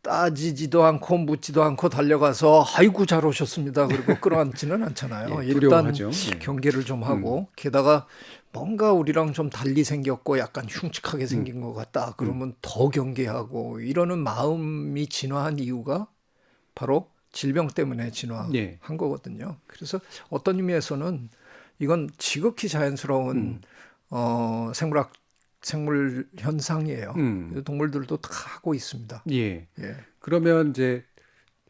따지지도 않고 묻지도 않고 달려가서 아이고 잘 오셨습니다. 그리고 끌어안지는 않잖아요. 예, 일단 두려워하죠. 예. 경계를 좀 하고 게다가 뭔가 우리랑 좀 달리 생겼고 약간 흉측하게 생긴 것 같다. 그러면 더 경계하고 이러는 마음이 진화한 이유가 바로 질병 때문에 진화한 예. 거거든요. 그래서 어떤 의미에서는 이건 지극히 자연스러운 생물 현상이에요. 동물들도 다 하고 있습니다. 예. 예. 그러면 이제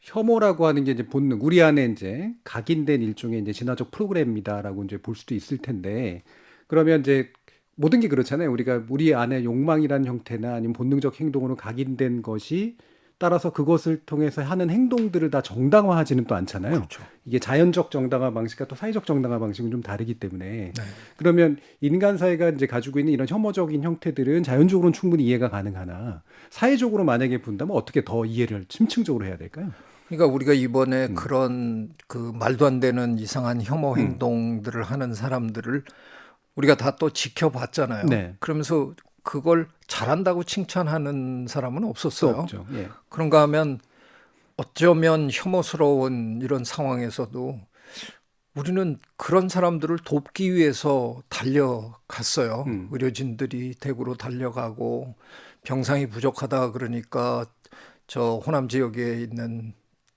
혐오라고 하는 게 이제 본능, 우리 안에 이제 각인된 일종의 이제 진화적 프로그램이다라고 이제 볼 수도 있을 텐데, 그러면 이제 모든 게 그렇잖아요. 우리가 우리 안에 욕망이라는 형태나 아니면 본능적 행동으로 각인된 것이 따라서 그것을 통해서 하는 행동들을 다 정당화하지는 또 않잖아요. 그렇죠. 이게 자연적 정당화 방식과 또 사회적 정당화 방식은 좀 다르기 때문에 네. 그러면 인간 사회가 이제 가지고 있는 이런 혐오적인 형태들은 자연적으로는 충분히 이해가 가능하나 사회적으로 만약에 본다면 어떻게 더 이해를 심층적으로 해야 될까요? 그러니까 우리가 이번에 그런 그 말도 안 되는 이상한 혐오 행동들을 하는 사람들을 우리가 다 또 지켜봤잖아요. 네. 그러면서 그걸 잘한다고 칭찬하는 사람은 없었어요. 없죠. 예. 그런가 하면 어쩌면 혐오스러운 이런 상황에서도 우리는 그런 사람들을 돕기 위해서 달려갔어요. 의료진들이 대구로 달려가고 병상이 부족하다 그러니까 저 호남 지역에 있는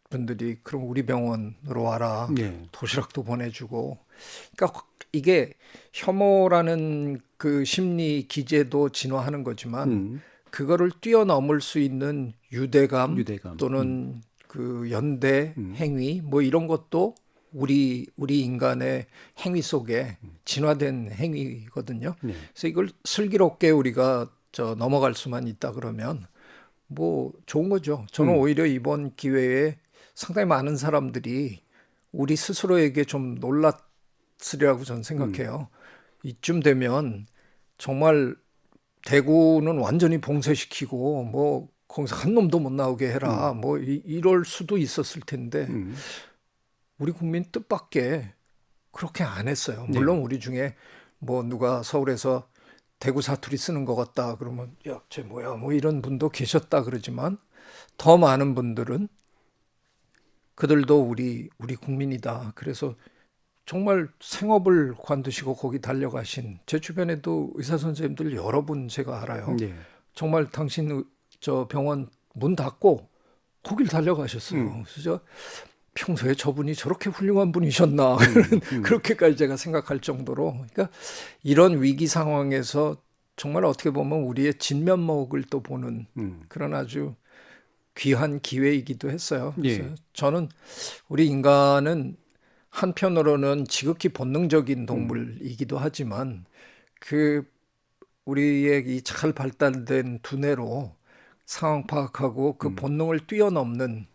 분들이 그럼 우리 병원으로 와라. 예. 도시락도 보내주고. 그러니까 이게 혐오라는 그 심리 기제도 진화하는 거지만 그거를 뛰어넘을 수 있는 유대감. 또는 그 연대 행위 뭐 이런 것도 우리 인간의 행위 속에 진화된 행위거든요. 네. 그래서 이걸 슬기롭게 우리가 넘어갈 수만 있다 그러면 뭐 좋은 거죠. 저는 오히려 이번 기회에 상당히 많은 사람들이 우리 스스로에게 좀 놀랐으리라고 저는 생각해요. 이쯤 되면 정말 대구는 완전히 봉쇄시키고 뭐 거기서 한 놈도 못 나오게 해라. 뭐 이럴 수도 있었을 텐데 우리 국민 뜻밖의 그렇게 안 했어요. 물론 우리 중에 뭐 누가 서울에서 대구 사투리 쓰는 것 같다 그러면 야, 쟤 뭐야 뭐 이런 분도 계셨다 그러지만 더 많은 분들은 그들도 우리 국민이다. 그래서 정말 생업을 관두시고 거기 달려가신 제 주변에도 의사 선생님들 여러 분 제가 알아요. 예. 정말 당신 저 병원 문 닫고 거길 달려가셨어요. 그래서 평소에 저분이 저렇게 훌륭한 분이셨나 그렇게까지 제가 생각할 정도로 그러니까 이런 위기 상황에서 정말 어떻게 보면 우리의 진면목을 또 보는 그런 아주 귀한 기회이기도 했어요. 그래서 예. 저는 우리 인간은 한편으로는 지극히 본능적인 동물이기도 하지만 그 우리의 이 잘 발달된 두뇌로 상황 파악하고 그 본능을 뛰어넘는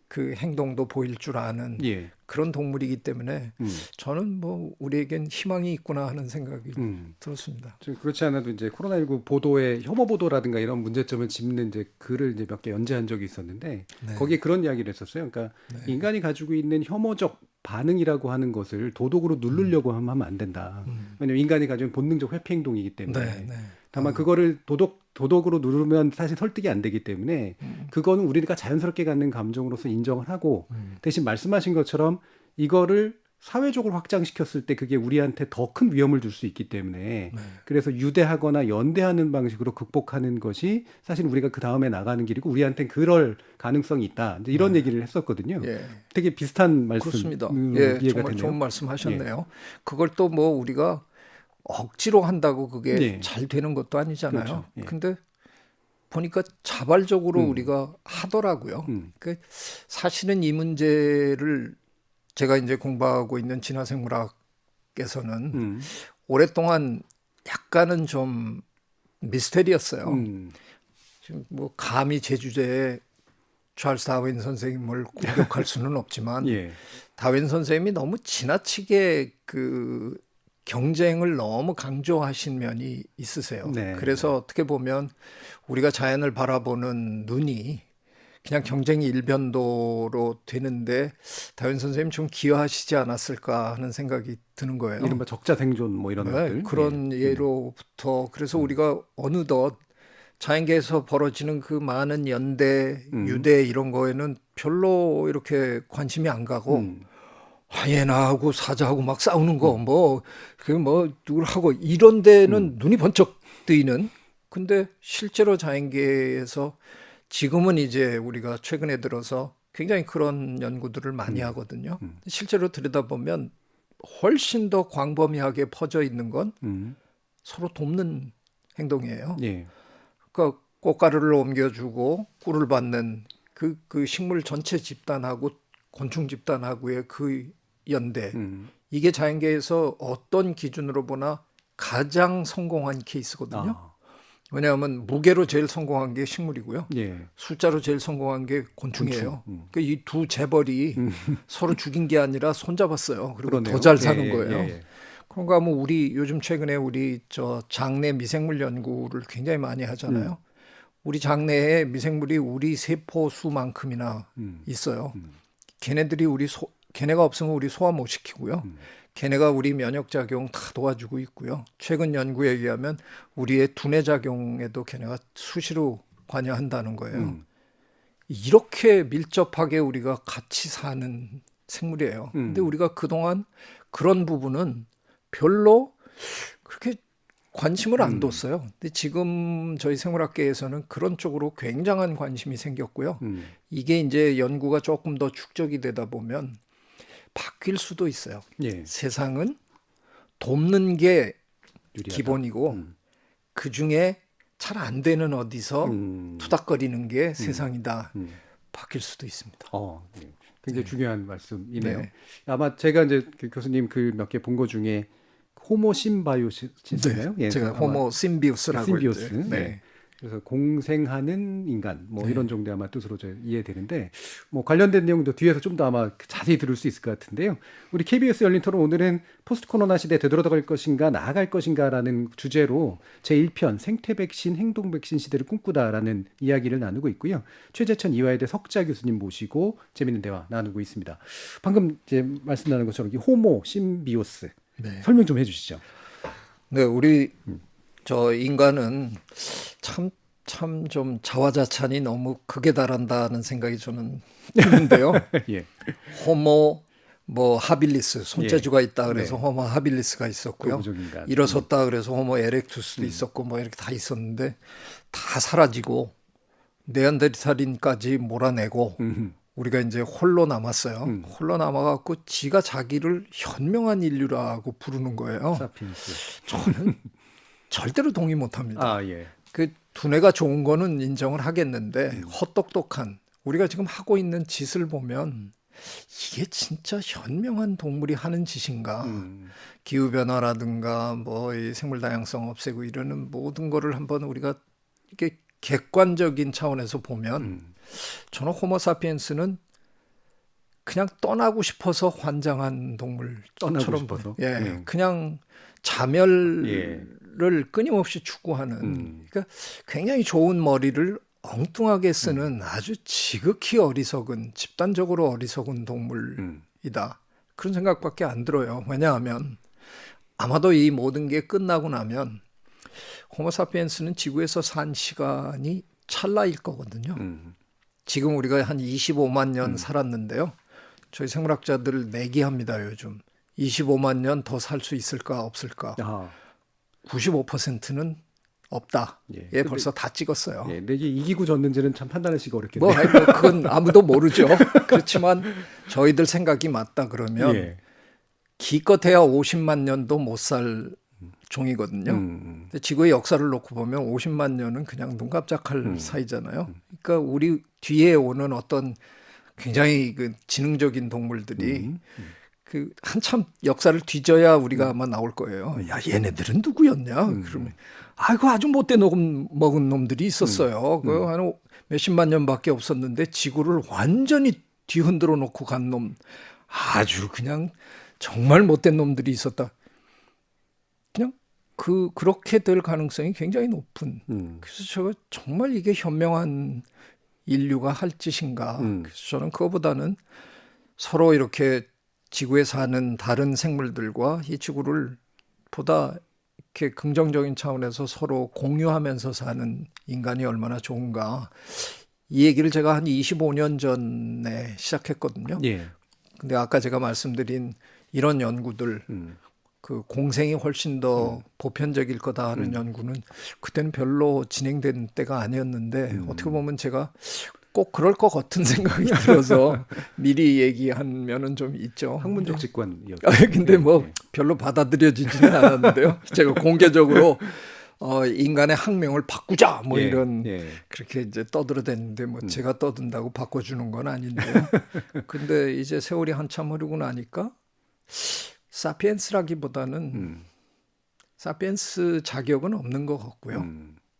그 행동도 보일 줄 아는 예. 그런 동물이기 때문에 저는 뭐 우리에겐 희망이 있구나 하는 생각이 들었습니다. 좀 그렇지 않아도 이제 코로나19 보도에 혐오 보도라든가 이런 문제점을 짚는 이제 글을 이제 몇 개 연재한 적이 있었는데 네. 거기에 그런 이야기를 했었어요. 그러니까 인간이 가지고 있는 혐오적 반응이라고 하는 것을 도덕으로 누르려고 하면 안 된다. 왜냐하면 인간이 가지고 있는 본능적 회피 행동이기 때문에. 네. 다만 그거를 도덕으로 누르면 사실 설득이 안 되기 때문에 그거는 우리가 자연스럽게 갖는 감정으로서 인정을 하고 대신 말씀하신 것처럼 이거를 사회적으로 확장시켰을 때 그게 우리한테 더 큰 위험을 줄 수 있기 때문에 그래서 유대하거나 연대하는 방식으로 극복하는 것이 사실 우리가 그 다음에 나가는 길이고 우리한테는 그럴 가능성이 있다. 이제 이런 얘기를 했었거든요. 예. 되게 비슷한 말씀. 그렇습니다. 예, 이해가 정말 되네요. 좋은 말씀 하셨네요. 그걸 또 뭐 우리가 억지로 한다고 그게 예. 잘 되는 것도 아니잖아요. 그렇죠. 예. 근데 보니까 자발적으로 우리가 하더라고요. 그 사실은 이 문제를 제가 이제 공부하고 있는 진화생물학에서는 오랫동안 약간은 좀 미스테리였어요. 지금 뭐 감히 제 주제에 찰스 다윈 선생님을 공격할 수는 없지만 예. 다윈 선생님이 너무 지나치게 그 경쟁을 너무 강조하신 면이 있으세요. 네. 그래서 어떻게 보면 우리가 자연을 바라보는 눈이 그냥 경쟁이 일변도로 되는데 다윈 선생님 좀 기여하시지 않았을까 하는 생각이 드는 거예요. 이른바 적자 생존 뭐 이런 네, 것들. 그런 예로부터 그래서 우리가 어느덧 자연계에서 벌어지는 그 많은 연대, 유대 이런 거에는 별로 이렇게 관심이 안 가고 하이에나하고 사자하고 막 싸우는 거 뭐 누구하고 이런 데는 눈이 번쩍 뜨이는 근데 실제로 자연계에서 지금은 이제 우리가 최근에 들어서 굉장히 그런 연구들을 많이 하거든요. 실제로 들여다보면 훨씬 더 광범위하게 퍼져 있는 건 서로 돕는 행동이에요. 예. 그러니까 꽃가루를 옮겨주고 꿀을 받는 그 식물 전체 집단하고 곤충 집단하고의 그 연대. 이게 자연계에서 어떤 기준으로 보나 가장 성공한 케이스거든요. 왜냐하면 무게로 제일 성공한 게 식물이고요. 예. 숫자로 제일 성공한 게 곤충이에요. 곤충. 그러니까 이 두 재벌이 서로 죽인 게 아니라 손잡았어요. 그리고 그러네요. 더 잘 사는 예, 거예요. 예. 그런가 하면 우리 요즘 최근에 우리 저 장내 미생물 연구를 굉장히 많이 하잖아요. 우리 장내에 미생물이 우리 세포 수만큼이나 있어요. 걔네들이 걔네가 없으면 우리 소화 못 시키고요. 걔네가 우리 면역 작용 다 도와주고 있고요. 최근 연구에 의하면 우리의 두뇌 작용에도 걔네가 수시로 관여한다는 거예요. 이렇게 밀접하게 우리가 같이 사는 생물이에요. 근데 우리가 그동안 그런 부분은 별로 그렇게 관심을 안 뒀어요. 근데 지금 저희 생물학계에서는 그런 쪽으로 굉장한 관심이 생겼고요. 이게 이제 연구가 조금 더 축적이 되다 보면 바뀔 수도 있어요. 예. 세상은 돕는 게 유리하다. 기본이고 그 중에 잘 안 되는 어디서 투닥거리는 게 세상이다. 바뀔 수도 있습니다. 네. 굉장히 중요한 말씀이네요. 네. 아마 제가 이제 그 교수님 글 몇 개 본 거 중에 호모 심바이오시스인가요? 네. 제가 호모 심비우스라고 심비우스. 했죠. 네. 그래서 공생하는 인간 뭐 네. 이런 정도 아마 뜻으로 이해되는데 뭐 관련된 내용도 뒤에서 좀 더 아마 자세히 들을 수 있을 것 같은데요. 우리 KBS 열린 토론 오늘은 포스트 코로나 시대 되돌아갈 것인가 나아갈 것인가라는 주제로 제1편 생태 백신 행동 백신 시대를 꿈꾸다라는 이야기를 나누고 있고요. 최재천 이화여대 석자 교수님 모시고 재밌는 대화 나누고 있습니다. 방금 이제 말씀 나눈 것처럼 이 호모 심비오스 네. 설명 좀 해주시죠. 네, 우리 저 인간은 참 좀 자화자찬이 너무 극에 달한다는 생각이 저는 드는데요. 예. 호모 뭐 하빌리스 손재주가 있다 그래서 호모 하빌리스가 있었고요. 고부족인간. 일어섰다 그래서 호모 에렉투스도 있었고 뭐 이렇게 다 있었는데 다 사라지고 네안데르탈인까지 몰아내고 우리가 이제 홀로 남았어요. 홀로 남아갖고 지가 자기를 현명한 인류라고 부르는 거예요. 사피엔스. 저는 절대로 동의 못합니다. 아 예. 그 두뇌가 좋은 거는 인정을 하겠는데 헛똑똑한 우리가 지금 하고 있는 짓을 보면 이게 진짜 현명한 동물이 하는 짓인가? 기후 변화라든가 뭐 이 생물 다양성 없애고 이러는 모든 거를 한번 우리가 이게 객관적인 차원에서 보면 저는 호모사피엔스는 그냥 떠나고 싶어서 환장한 동물처럼 떠나고 싶어서? 예, 그냥 자멸을 끊임없이 추구하는 그러니까 굉장히 좋은 머리를 엉뚱하게 쓰는 아주 지극히 어리석은 집단적으로 어리석은 동물이다. 그런 생각밖에 안 들어요. 왜냐하면 아마도 이 모든 게 끝나고 나면 호모사피엔스는 지구에서 산 시간이 찰나일 거거든요. 지금 우리가 한 25만 년 살았는데요. 저희 생물학자들 내기합니다, 요즘. 25만 년 더 살 수 있을까 없을까. 95%는 없다. 예, 벌써 다 찍었어요. 예, 근데 이게 이기고 졌는지는 참 판단하시기 어렵겠네요. 뭐 그건 아무도 모르죠. 그렇지만 저희들 생각이 맞다 그러면 기껏해야 50만 년도 못 살 종이거든요. 근데 지구의 역사를 놓고 보면 50만 년은 그냥 눈 깜짝할 사이잖아요. 그러니까 우리 뒤에 오는 어떤 굉장히 그 지능적인 동물들이 그 한참 역사를 뒤져야 우리가 아마 나올 거예요. 야, 얘네들은 누구였냐? 그러면 아이고 아주 못돼 먹은 놈들이 있었어요. 그 한 몇십만 년밖에 없었는데 지구를 완전히 뒤흔들어 놓고 간 놈, 아주 그냥 정말 못된 놈들이 있었다. 그냥 그렇게 될 가능성이 굉장히 높은. 그래서 제가 정말 이게 현명한 인류가 할 짓인가. 그래서 저는 그거보다는 서로 이렇게 지구에 사는 다른 생물들과 이 지구를 보다 이렇게 긍정적인 차원에서 서로 공유하면서 사는 인간이 얼마나 좋은가. 이 얘기를 제가 한 25년 전에 시작했거든요. 예. 근데 아까 제가 말씀드린 이런 연구들, 그 공생이 훨씬 더 보편적일 거다 하는 연구는 그때는 별로 진행된 때가 아니었는데 어떻게 보면 제가 꼭 그럴 것 같은 생각이 들어서 미리 얘기하면은 좀 있죠. 학문적 직관이었죠. 근데 뭐 별로 받아들여지지는 않았는데요. 제가 공개적으로 인간의 학명을 바꾸자 뭐 이런 그렇게 이제 떠들어댔는데 뭐 제가 떠든다고 바꿔주는 건 아닌데요. 근데 이제 세월이 한참 흐르고 나니까 사피엔스라기보다는 사피엔스 자격은 없는 것 같고요.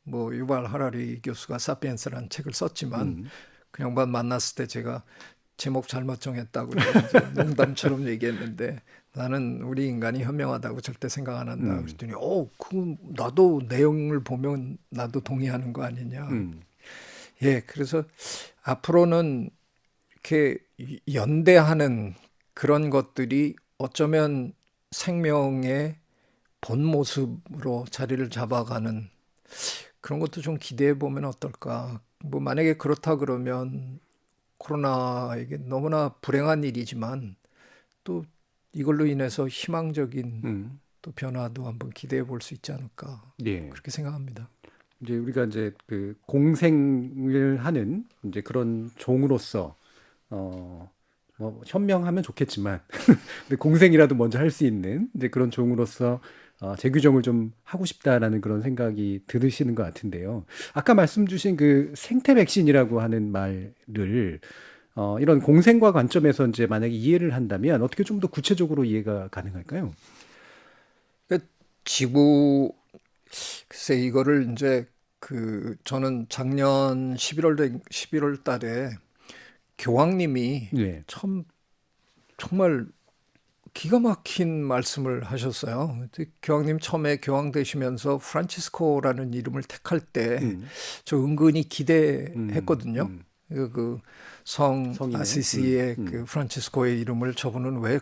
뭐 유발 하라리 교수가 사피엔스라는 책을 썼지만 그 양반 만났을 때 제가 제목 잘못 정했다고 이제 농담처럼 얘기했는데 나는 우리 인간이 현명하다고 절대 생각 안 한다. 그랬더니 그 나도 내용을 보면 나도 동의하는 거 아니냐. 예, 그래서 앞으로는 이렇게 연대하는 그런 것들이 어쩌면 생명의 본 모습으로 자리를 잡아가는 그런 것도 좀 기대해 보면 어떨까. 뭐 만약에 그렇다 그러면 코로나 이게 너무나 불행한 일이지만 또 이걸로 인해서 희망적인 또 변화도 한번 기대해 볼 수 있지 않을까. 예. 그렇게 생각합니다. 이제 우리가 이제 그 공생을 하는 이제 그런 종으로서 뭐 현명하면 좋겠지만 근데 공생이라도 먼저 할 수 있는 이제 그런 종으로서 재규정을 좀 하고 싶다라는 그런 생각이 들으시는 것 같은데요. 아까 말씀 주신 그 생태 백신이라고 하는 말을 이런 공생과 관점에서 이제 만약에 이해를 한다면 어떻게 좀 더 구체적으로 이해가 가능할까요? 그러니까 지구 글쎄 이거를 이제 저는 작년 11월 달에 교황님이 참 정말 기가 막힌 말씀을 하셨어요. 교황님 처음에 교황 되시면서 프란치스코라는 이름을 택할 때 저 은근히 기대했거든요. 그 성 아시시의 그 프란치스코의 이름을 저분은 왜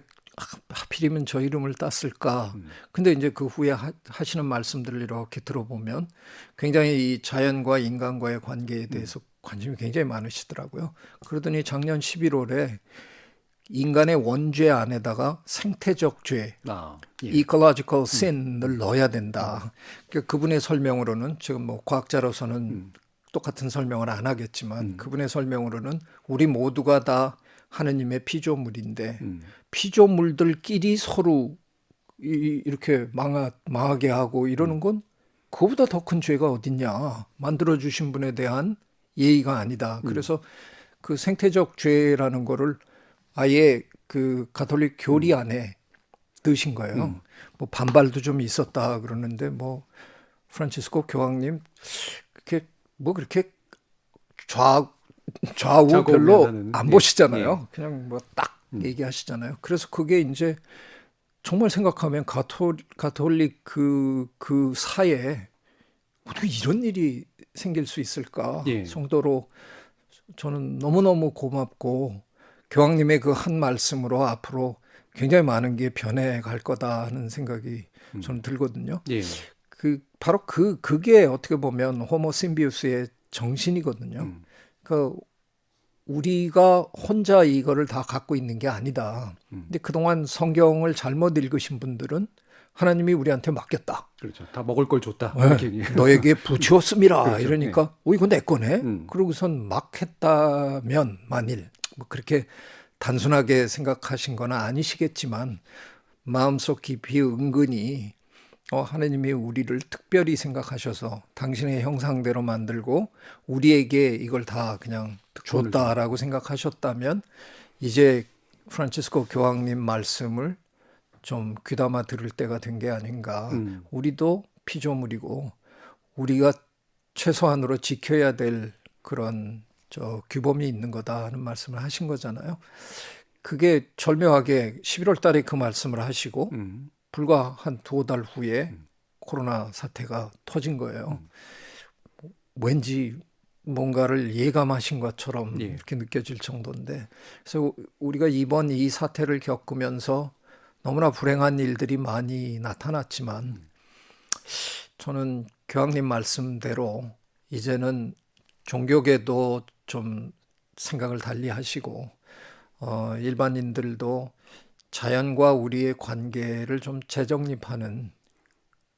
하필이면 저 이름을 땄을까. 근데 이제 그 후에 하시는 말씀들을 이렇게 들어보면 굉장히 이 자연과 인간과의 관계에 대해서 관심이 굉장히 많으시더라고요. 그러더니 작년 11월에 인간의 원죄 안에다가 생태적 죄, ecological sin을 넣어야 된다. 그러니까 그분의 설명으로는 지금 뭐 과학자로서는 똑같은 설명을 안 하겠지만 그분의 설명으로는 우리 모두가 다 하느님의 피조물인데 피조물들끼리 서로 이렇게 망하게 하고 이러는 건 그거보다 더 큰 죄가 어딨냐. 만들어주신 분에 대한 예의가 아니다. 그래서 그 생태적 죄라는 거를 아예 그 가톨릭 교리 안에 넣으신 거예요. 뭐 반발도 좀 있었다 그러는데 뭐 프란치스코 교황님 그렇게 좌우 별로 안 보시잖아요. 그냥 뭐 딱 얘기하시잖아요. 그래서 그게 이제 정말 생각하면 가톨릭 그 사회에 어떻게 이런 일이 생길 수 있을까 정도로 저는 너무너무 고맙고 교황님의 그 한 말씀으로 앞으로 굉장히 많은 게 변해갈 거다 하는 생각이 저는 들거든요. 바로 그게 어떻게 보면 호모 심비우스의 정신이거든요. 그러니까 우리가 혼자 이거를 다 갖고 있는 게 아니다. 근데 그동안 성경을 잘못 읽으신 분들은 하나님이 우리한테 맡겼다. 그렇죠. 다 먹을 걸 줬다. 너에게 부치었음이라. 그렇죠. 이러니까 이거 내 거네. 그러고선 막 했다면 만일 뭐 그렇게 단순하게 생각하신 건 아니시겠지만 마음속 깊이 은근히 하나님이 우리를 특별히 생각하셔서 당신의 형상대로 만들고 우리에게 이걸 다 그냥 줬다라고 생각하셨다면 이제 프란치스코 교황님 말씀을 좀 귀담아 들을 때가 된 게 아닌가. 우리도 피조물이고 우리가 최소한으로 지켜야 될 그런 규범이 있는 거다 하는 말씀을 하신 거잖아요. 그게 절묘하게 11월 달에 그 말씀을 하시고 불과 한 2달 후에 코로나 사태가 터진 거예요. 왠지 뭔가를 예감하신 것처럼 이렇게 느껴질 정도인데 그래서 우리가 이번 이 사태를 겪으면서 너무나 불행한 일들이 많이 나타났지만 저는 교황님 말씀대로 이제는 종교계도 좀 생각을 달리 하시고 일반인들도 자연과 우리의 관계를 좀 재정립하는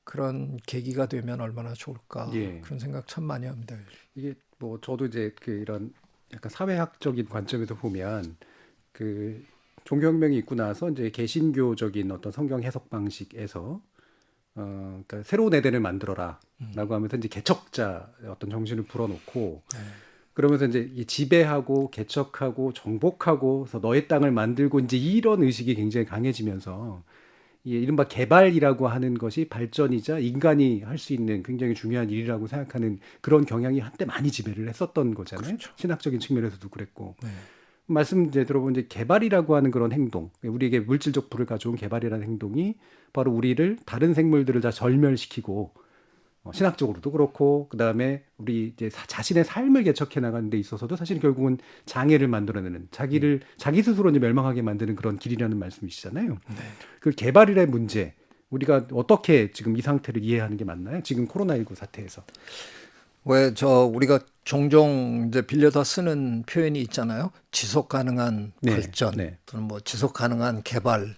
그런 계기가 되면 얼마나 좋을까 그런 생각 참 많이 합니다. 이게 뭐 저도 이제 이런 약간 사회학적인 관점에서 보면 그 종교혁명이 있고 나서 이제 개신교적인 어떤 성경 해석 방식에서 그러니까 새로운 에덴을 만들어라라고 하면서 이제 개척자 어떤 정신을 불어넣고 그러면서 이제 지배하고 개척하고 정복하고 그래서 너의 땅을 만들고 이제 이런 의식이 굉장히 강해지면서 이른바 개발이라고 하는 것이 발전이자 인간이 할 수 있는 굉장히 중요한 일이라고 생각하는 그런 경향이 한때 많이 지배를 했었던 거잖아요. 그렇죠. 신학적인 측면에서도 그랬고. 말씀 이제 들어보면 이제 개발이라고 하는 그런 행동, 우리에게 물질적 부를 가져온 개발이라는 행동이 바로 우리를 다른 생물들을 다 절멸시키고 신학적으로도 그렇고 그다음에 우리 이제 자신의 삶을 개척해 나가는 데 있어서도 사실 결국은 장애를 만들어내는 자기 스스로 이제 멸망하게 만드는 그런 길이라는 말씀이시잖아요. 그 개발이라는 문제 우리가 어떻게 지금 이 상태를 이해하는 게 맞나요? 지금 코로나19 사태에서. 왜 우리가 종종 이제 빌려다 쓰는 표현이 있잖아요. 지속 가능한 발전, 또는 뭐 지속 가능한 개발.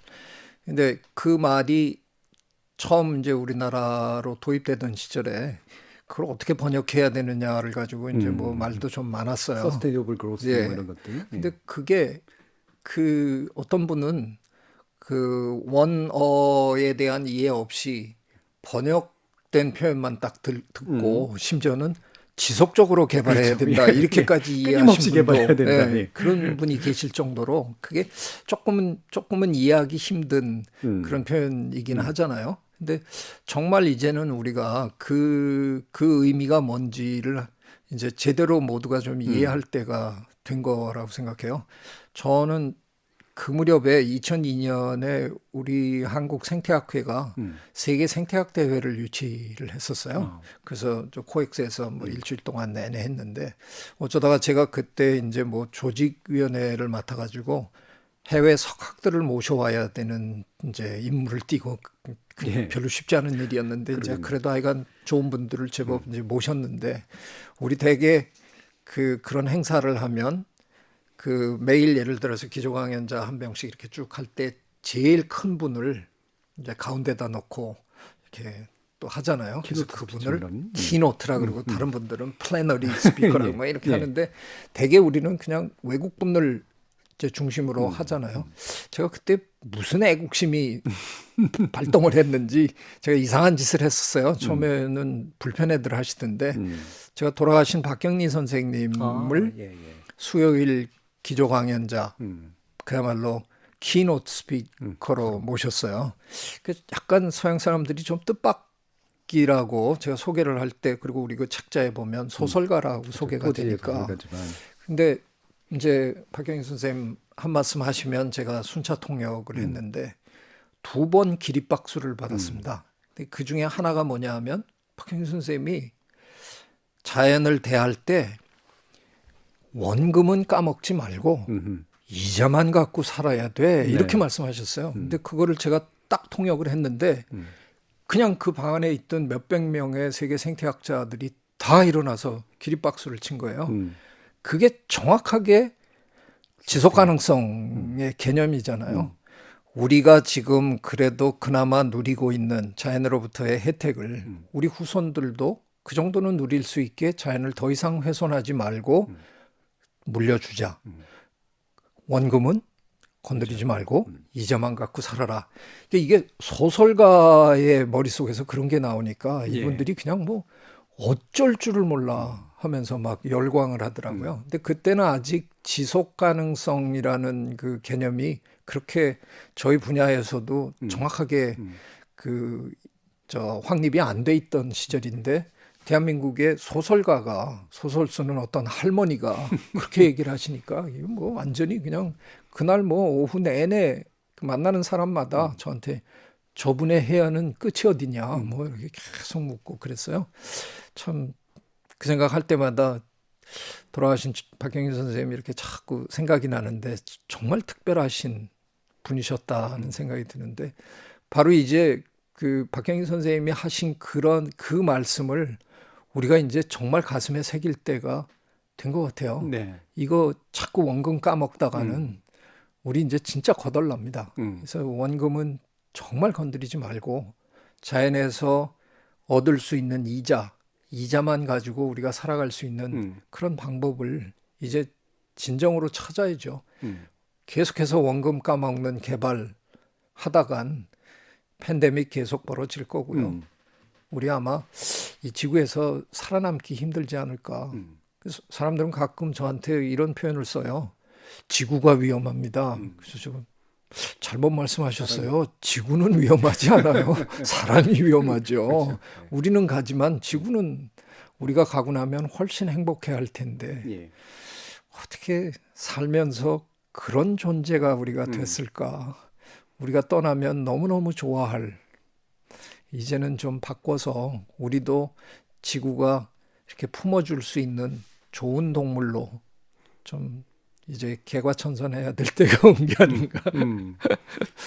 근데 그 말이 처음 이제 우리나라로 도입되던 시절에 그걸 어떻게 번역해야 되느냐를 가지고 이제 뭐 말도 좀 많았어요. Sustainable growth 뭐 이런 것들. 근데 그게 그 어떤 분은 그 원어에 대한 이해 없이 번역된 표현만 딱 듣고 심지어는 지속적으로 개발해야 그렇죠. 된다 이렇게까지 끊임없이 이해하신 분도 개발해야 된다. 그런 분이 계실 정도로 그게 조금은 이해하기 힘든 그런 표현이긴 하잖아요. 근데 정말 이제는 우리가 그 의미가 뭔지를 이제 제대로 모두가 좀 이해할 때가 된 거라고 생각해요. 저는 그 무렵에 2002년에 우리 한국 생태학회가 세계 생태학 대회를 유치를 했었어요. 그래서 저 코엑스에서 뭐 일주일 동안 내내 했는데 어쩌다가 제가 그때 이제 뭐 조직위원회를 맡아가지고 해외 석학들을 모셔와야 되는 이제 임무를 띠고 별로 쉽지 않은 일이었는데 이제 그래도 하여간 좋은 분들을 제법 이제 모셨는데 우리 대개 그런 행사를 하면 그 매일 예를 들어서 기조 강연자 한 명씩 이렇게 쭉 할 때 제일 큰 분을 이제 가운데다 놓고 이렇게 또 하잖아요. 그래서 키노트 그분을 스피처는? 키노트라 그러고 다른 분들은 플래너리 스피커라고 예, 뭐 이렇게 예. 하는데 대개 우리는 그냥 외국 분들 이제 중심으로 하잖아요. 제가 그때 무슨 애국심이 발동을 했는지 제가 이상한 짓을 했었어요. 처음에는 불편해들 하시던데 제가 돌아가신 박경리 선생님을 예, 예. 수요일 기조 강연자 음. 그야말로 키노트 스피커로 모셨어요. 그 약간 서양 사람들이 좀 뜻밖이라고 제가 소개를 할 때 그리고 우리 그 책자에 보면 소설가라고 소개가 포지에도 되니까. 들어가지만. 근데 이제 박경희 선생님 한 말씀 하시면 제가 순차 통역을 했는데 2번 기립박수를 받았습니다. 근데 그 중에 하나가 뭐냐 하면 박경희 선생님이 자연을 대할 때 원금은 까먹지 말고 이자만 갖고 살아야 돼. 이렇게 말씀하셨어요. 근데 그거를 제가 딱 통역을 했는데 그냥 그 방 안에 있던 몇백 명의 세계 생태학자들이 다 일어나서 기립박수를 친 거예요. 그게 정확하게 지속 가능성의 개념이잖아요. 우리가 지금 그래도 그나마 누리고 있는 자연으로부터의 혜택을 우리 후손들도 그 정도는 누릴 수 있게 자연을 더 이상 훼손하지 말고 물려주자. 원금은 건드리지 말고 이자만 갖고 살아라. 이게 소설가의 머릿속에서 그런 게 나오니까 이분들이 그냥 뭐 어쩔 줄을 몰라 하면서 막 열광을 하더라고요. 근데 그때는 아직 지속 가능성이라는 그 개념이 그렇게 저희 분야에서도 정확하게 확립이 안 돼 있던 시절인데 대한민국의 소설가가 소설 쓰는 어떤 할머니가 그렇게 얘기를 하시니까 이거 뭐 완전히 그냥 그날 뭐 오후 내내 만나는 사람마다 저한테 저분의 해안은 끝이 어디냐 뭐 이렇게 계속 묻고 그랬어요. 참 그 생각할 때마다 돌아가신 박경희 선생님이 이렇게 자꾸 생각이 나는데 정말 특별하신 분이셨다는 생각이 드는데 바로 이제 그 박경희 선생님이 하신 그런 그 말씀을 우리가 이제 정말 가슴에 새길 때가 된 것 같아요. 네. 이거 자꾸 원금 까먹다가는 우리 이제 진짜 거덜납니다. 그래서 원금은 정말 건드리지 말고 자연에서 얻을 수 있는 이자만 가지고 우리가 살아갈 수 있는 그런 방법을 이제 진정으로 찾아야죠. 계속해서 원금 까먹는 개발 하다간 팬데믹 계속 벌어질 거고요. 우리 아마 이 지구에서 살아남기 힘들지 않을까. 그래서 사람들은 가끔 저한테 이런 표현을 써요. 지구가 위험합니다. 그래서 좀 잘못 말씀하셨어요. 지구는 위험하지 않아요. 사람이 위험하죠. 우리는 가지만 지구는 우리가 가고 나면 훨씬 행복해 할 텐데 어떻게 살면서 그런 존재가 우리가 됐을까. 우리가 떠나면 너무너무 좋아할 이제는 좀 바꿔서 우리도 지구가 이렇게 품어줄 수 있는 좋은 동물로 좀 이제 개과천선해야 될 때가 온 게 아닌가.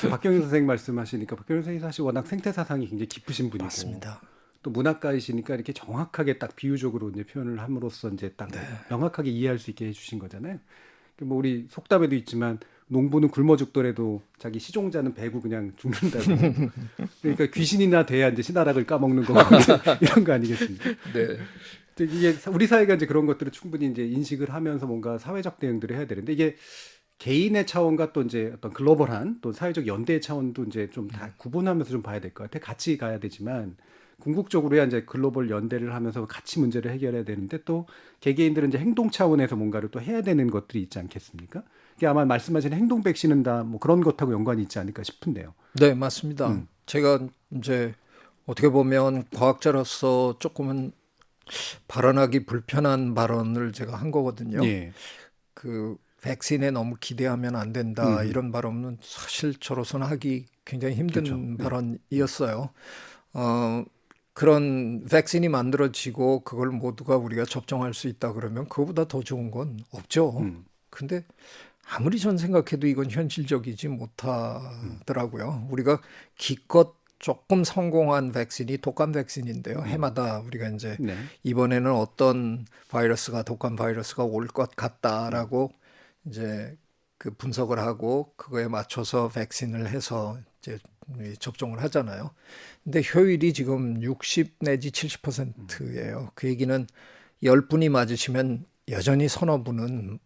박경희 선생님 말씀하시니까 박경희 선생님 사실 워낙 생태 사상이 굉장히 깊으신 분이고 맞습니다. 또 문학가이시니까 이렇게 정확하게 딱 비유적으로 이제 표현을 함으로써 이제 딱 명확하게 이해할 수 있게 해주신 거잖아요. 뭐 우리 속담에도 있지만 농부는 굶어 죽더라도 자기 시종자는 배고 그냥 죽는다고. 그러니까 귀신이나 돼야 이제 신하락을 까먹는 거 이런 거 아니겠습니까? 네. 이게 우리 사회가 이제 그런 것들을 충분히 이제 인식을 하면서 뭔가 사회적 대응들을 해야 되는데 이게 개인의 차원과 또 이제 어떤 글로벌한 또 사회적 연대의 차원도 이제 좀 다 구분하면서 좀 봐야 될 것 같아요. 같이 가야 되지만 궁극적으로야 이제 글로벌 연대를 하면서 같이 문제를 해결해야 되는데 또 개개인들은 이제 행동 차원에서 뭔가를 또 해야 되는 것들이 있지 않겠습니까? 이게 아마 말씀하신 행동 백신은 다 뭐 그런 것하고 연관이 있지 않을까 싶은데요. 네, 맞습니다. 제가 이제 어떻게 보면 과학자로서 조금은 발언하기 불편한 발언을 제가 한 거거든요. 예. 그 백신에 너무 기대하면 안 된다 이런 발언은 사실 저로서는 하기 굉장히 힘든 그렇죠. 발언이었어요. 그런 백신이 만들어지고 그걸 모두가 우리가 접종할 수 있다 그러면 그거보다 더 좋은 건 없죠. 근데 아무리 전 생각해도 이건 현실적이지 못하더라고요. 우리가 기껏 조금 성공한 백신이 독감 백신인데요. 해마다 우리가 이제 이번에는 어떤 바이러스가 독감 바이러스가 올 것 같다라고 이제 그 분석을 하고 그거에 맞춰서 백신을 해서 이제 접종을 하잖아요. 근데 효율이 지금 60 내지 70%예요. 그 얘기는 10분이 맞으시면 여전히 서너 분은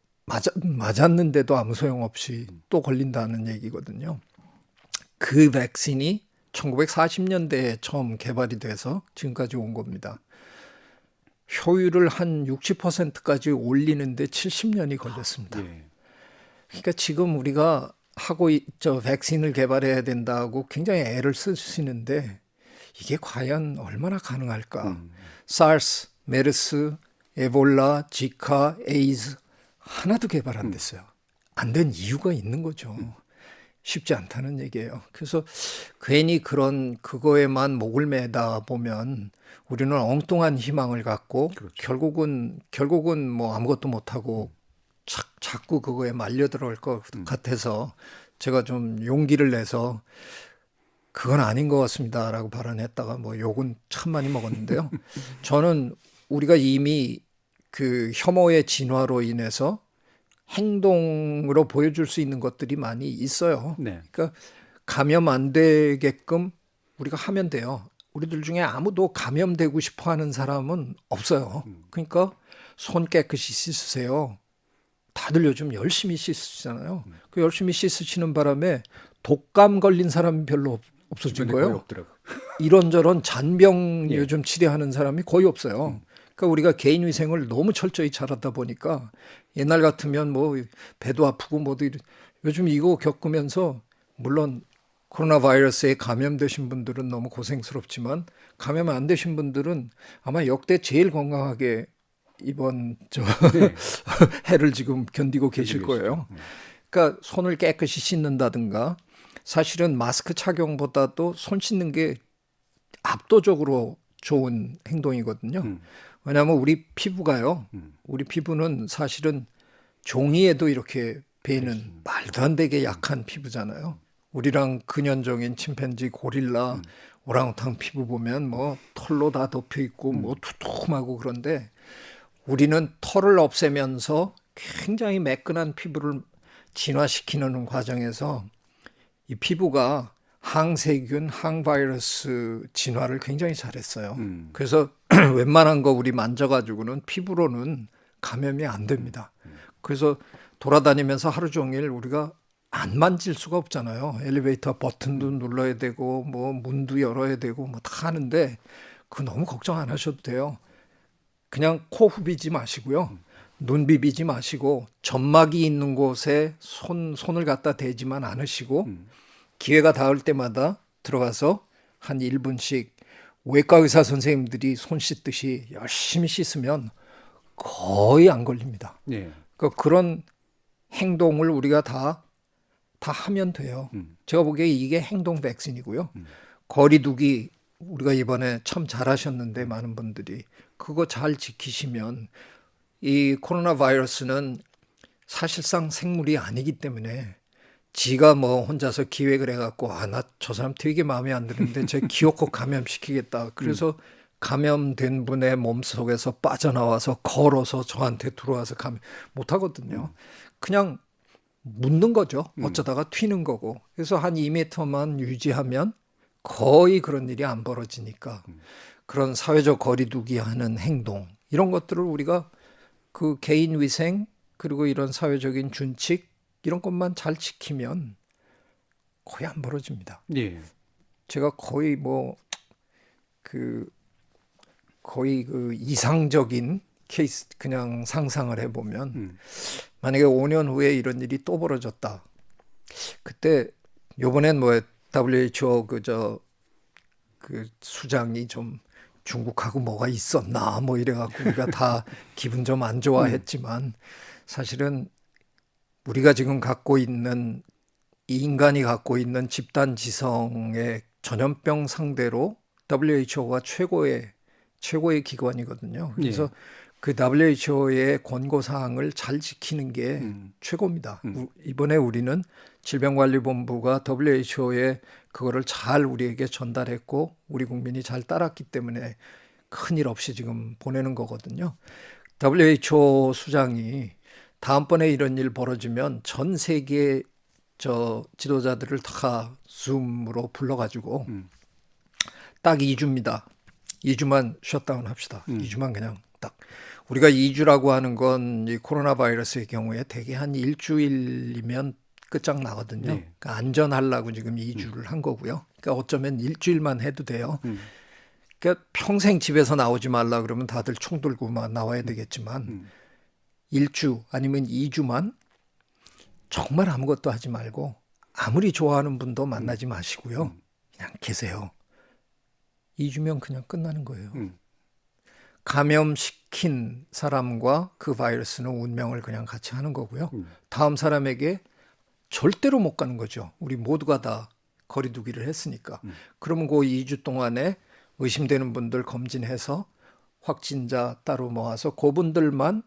맞았는데도 아무 소용없이 또 걸린다는 얘기거든요. 그 백신이 1940년대에 처음 개발이 돼서 지금까지 온 겁니다. 효율을 한 60%까지 올리는데 70년이 걸렸습니다. 그러니까 지금 우리가 하고 있죠. 백신을 개발해야 된다고 굉장히 애를 쓰시는데 이게 과연 얼마나 가능할까? 사르스, 메르스, 에볼라, 지카, 에이즈 하나도 개발 안 됐어요. 안 된 이유가 있는 거죠. 쉽지 않다는 얘기예요. 그래서 괜히 그거에만 목을 매다 보면 우리는 엉뚱한 희망을 갖고 결국은 뭐 아무것도 못하고 자꾸 그거에 말려들어갈 것 같아서 제가 좀 용기를 내서 그건 아닌 것 같습니다라고 발언했다가 뭐 욕은 참 많이 먹었는데요. 저는 우리가 이미 그 혐오의 진화로 인해서 행동으로 보여줄 수 있는 것들이 많이 있어요. 네. 그러니까 감염 안 되게끔 우리가 하면 돼요. 우리들 중에 아무도 감염되고 싶어 하는 사람은 없어요. 그러니까 손 깨끗이 씻으세요. 다들 요즘 열심히 씻으시잖아요. 그 열심히 씻으시는 바람에 독감 걸린 사람이 별로 없어진 거예요. 이런저런 잔병 요즘 치료하는 사람이 거의 없어요. 그러니까 우리가 개인 위생을 너무 철저히 잘하다 보니까 옛날 같으면 뭐 배도 아프고 뭐도 요즘 이거 겪으면서 물론 코로나 바이러스에 감염되신 분들은 너무 고생스럽지만 감염 안 되신 분들은 아마 역대 제일 건강하게 이번 해를 지금 견디고 계실 거예요. 그러니까 손을 깨끗이 씻는다든가 사실은 마스크 착용보다도 손 씻는 게 압도적으로 좋은 행동이거든요. 왜냐하면 우리 피부가요. 우리 피부는 사실은 종이에도 이렇게 베이는 말도 안 되게 약한 피부잖아요. 우리랑 근현종인 침팬지, 고릴라, 오랑우탄 피부 보면 뭐 털로 다 덮여 있고 뭐 두툼하고 그런데 우리는 털을 없애면서 굉장히 매끈한 피부를 진화시키는 과정에서 이 피부가 항세균, 항바이러스 진화를 굉장히 잘했어요. 그래서 웬만한 거 우리 만져가지고는 피부로는 감염이 안 됩니다. 그래서 돌아다니면서 하루 종일 우리가 안 만질 수가 없잖아요. 엘리베이터 버튼도 눌러야 되고 뭐 문도 열어야 되고 뭐 다 하는데 그거 너무 걱정 안 하셔도 돼요. 그냥 코 후비지 마시고요. 눈 비비지 마시고 점막이 있는 곳에 손을 갖다 대지만 않으시고 기회가 닿을 때마다 들어가서 한 1분씩 외과 의사 선생님들이 손 씻듯이 열심히 씻으면 거의 안 걸립니다. 그러니까 그런 행동을 우리가 다 하면 돼요. 제가 보기에 이게 행동 백신이고요. 거리두기 우리가 이번에 참 잘하셨는데 많은 분들이 그거 잘 지키시면 이 코로나 바이러스는 사실상 생물이 아니기 때문에 지가 뭐 혼자서 기획을 해갖고 나 저 사람 되게 마음에 안 드는데 제 기어코 감염시키겠다. 그래서 감염된 분의 몸속에서 빠져나와서 걸어서 저한테 들어와서 감염 못하거든요. 그냥 묻는 거죠. 어쩌다가 튀는 거고. 그래서 한 2m만 유지하면 거의 그런 일이 안 벌어지니까 그런 사회적 거리두기 하는 행동 이런 것들을 우리가 그 개인 위생 그리고 이런 사회적인 준칙 이런 것만 잘 지키면 거의 안 벌어집니다. 제가 거의 거의 그 이상적인 케이스 그냥 상상을 해보면 만약에 5년 후에 이런 일이 또 벌어졌다. 그때 요번엔 뭐 WHO 그 수장이 좀 중국하고 뭐가 있었나 뭐 이래갖고 우리가 다 기분 좀 안 좋아했지만 사실은 우리가 지금 갖고 있는 이 인간이 갖고 있는 집단 지성의 전염병 상대로 WHO가 최고의 기관이거든요. 그래서 그 WHO의 권고 사항을 잘 지키는 게 최고입니다. 이번에 우리는 질병관리본부가 WHO에 그거를 잘 우리에게 전달했고 우리 국민이 잘 따랐기 때문에 큰일 없이 지금 보내는 거거든요. WHO 수장이 다음번에 이런 일 벌어지면 전 세계 저 지도자들을 다 줌으로 불러가지고 딱 2주입니다. 2주만 셧다운 합시다. 2주만 그냥 딱. 우리가 2주라고 하는 건 이 코로나 바이러스의 경우에 대개 한 일주일이면 끝장나거든요. 네. 그러니까 안전하려고 지금 2주를 한 거고요. 그러니까 어쩌면 일주일만 해도 돼요. 그러니까 평생 집에서 나오지 말라 그러면 다들 총 들고만 나와야 되겠지만 1주 아니면 2주만 정말 아무것도 하지 말고 아무리 좋아하는 분도 만나지 마시고요. 그냥 계세요. 2주면 그냥 끝나는 거예요. 감염시킨 사람과 그 바이러스는 운명을 그냥 같이 하는 거고요. 다음 사람에게 절대로 못 가는 거죠. 우리 모두가 다 거리두기를 했으니까. 그러면 그 2주 동안에 의심되는 분들 검진해서 확진자 따로 모아서 그분들만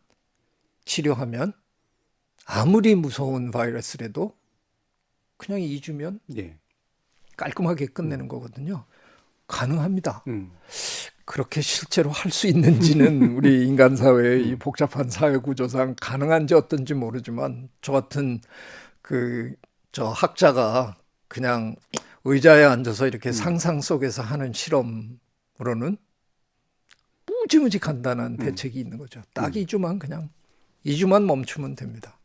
치료하면 아무리 무서운 바이러스라도 그냥 2주면 예. 깔끔하게 끝내는 거거든요. 가능합니다. 그렇게 실제로 할 수 있는지는 우리 인간 사회의 이 복잡한 사회 구조상 가능한지 어떤지 모르지만 저 같은 저 학자가 그냥 의자에 앉아서 이렇게 상상 속에서 하는 실험으로는 무지무지 간단한 대책이 있는 거죠. 딱 2주만 그냥 2주만 멈추면 됩니다.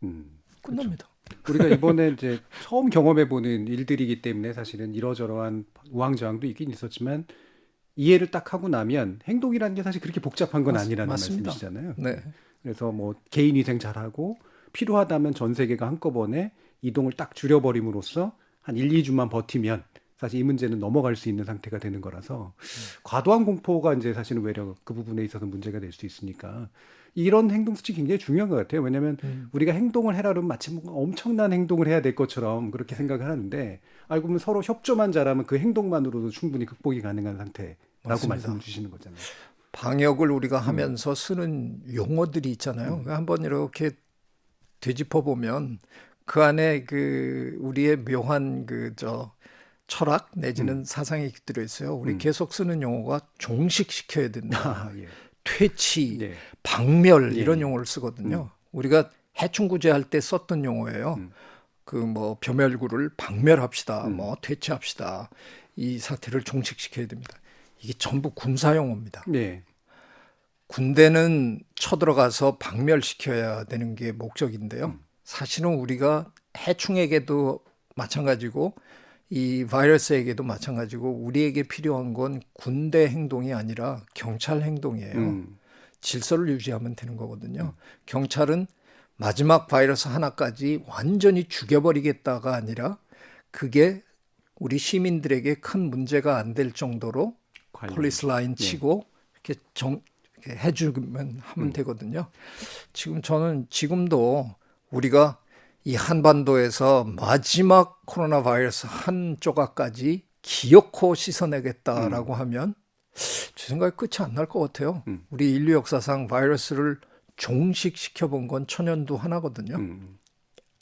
끝납니다. 우리가 이번에 이제 처음 경험해보는 일들이기 때문에 사실은 이러저러한 우왕좌왕도 있긴 있었지만 이해를 딱 하고 나면 행동이라는 게 사실 그렇게 복잡한 건 아니라는 맞습니다. 말씀이시잖아요. 네. 그래서 뭐 개인 위생 잘하고 필요하다면 전 세계가 한꺼번에 이동을 딱 줄여버림으로써 한 1, 2주만 버티면 사실 이 문제는 넘어갈 수 있는 상태가 되는 거라서 과도한 공포가 이제 사실은 외려 그 부분에 있어서 문제가 될 수 있으니까 이런 행동 수칙이 굉장히 중요한 것 같아요. 왜냐하면 우리가 행동을 해라 그러면 마치 뭔가 엄청난 행동을 해야 될 것처럼 그렇게 생각을 하는데 알고 보면 서로 협조만 잘하면 그 행동만으로도 충분히 극복이 가능한 상태라고 맞습니다. 말씀을 주시는 거잖아요. 방역을 우리가 하면서 쓰는 용어들이 있잖아요. 한번 이렇게 되짚어 보면 그 안에 우리의 묘한 철학 내지는 사상이 들어 있어요. 우리 계속 쓰는 용어가 종식시켜야 된다. 예. 퇴치, 네. 박멸 예. 이런 용어를 쓰거든요. 우리가 해충구제할 때 썼던 용어예요. 벼멸구를 박멸합시다. 퇴치합시다. 이 사태를 종식시켜야 됩니다. 이게 전부 군사 용어입니다. 네. 군대는 쳐들어가서 박멸시켜야 되는 게 목적인데요. 사실은 우리가 해충에게도 마찬가지고 이 바이러스에게도 마찬가지고 우리에게 필요한 건 군대 행동이 아니라 경찰 행동이에요. 질서를 유지하면 되는 거거든요. 경찰은 마지막 바이러스 하나까지 완전히 죽여버리겠다가 아니라 그게 우리 시민들에게 큰 문제가 안 될 정도로 폴리스 라인 치고 이렇게 이렇게 해주면 하면 되거든요. 저는 지금도 우리가 이 한반도에서 마지막 코로나 바이러스 한 조각까지 기어코 씻어내겠다라고 하면 제 생각에 끝이 안 날 것 같아요. 우리 인류 역사상 바이러스를 종식시켜 본 건 천연두 하나거든요.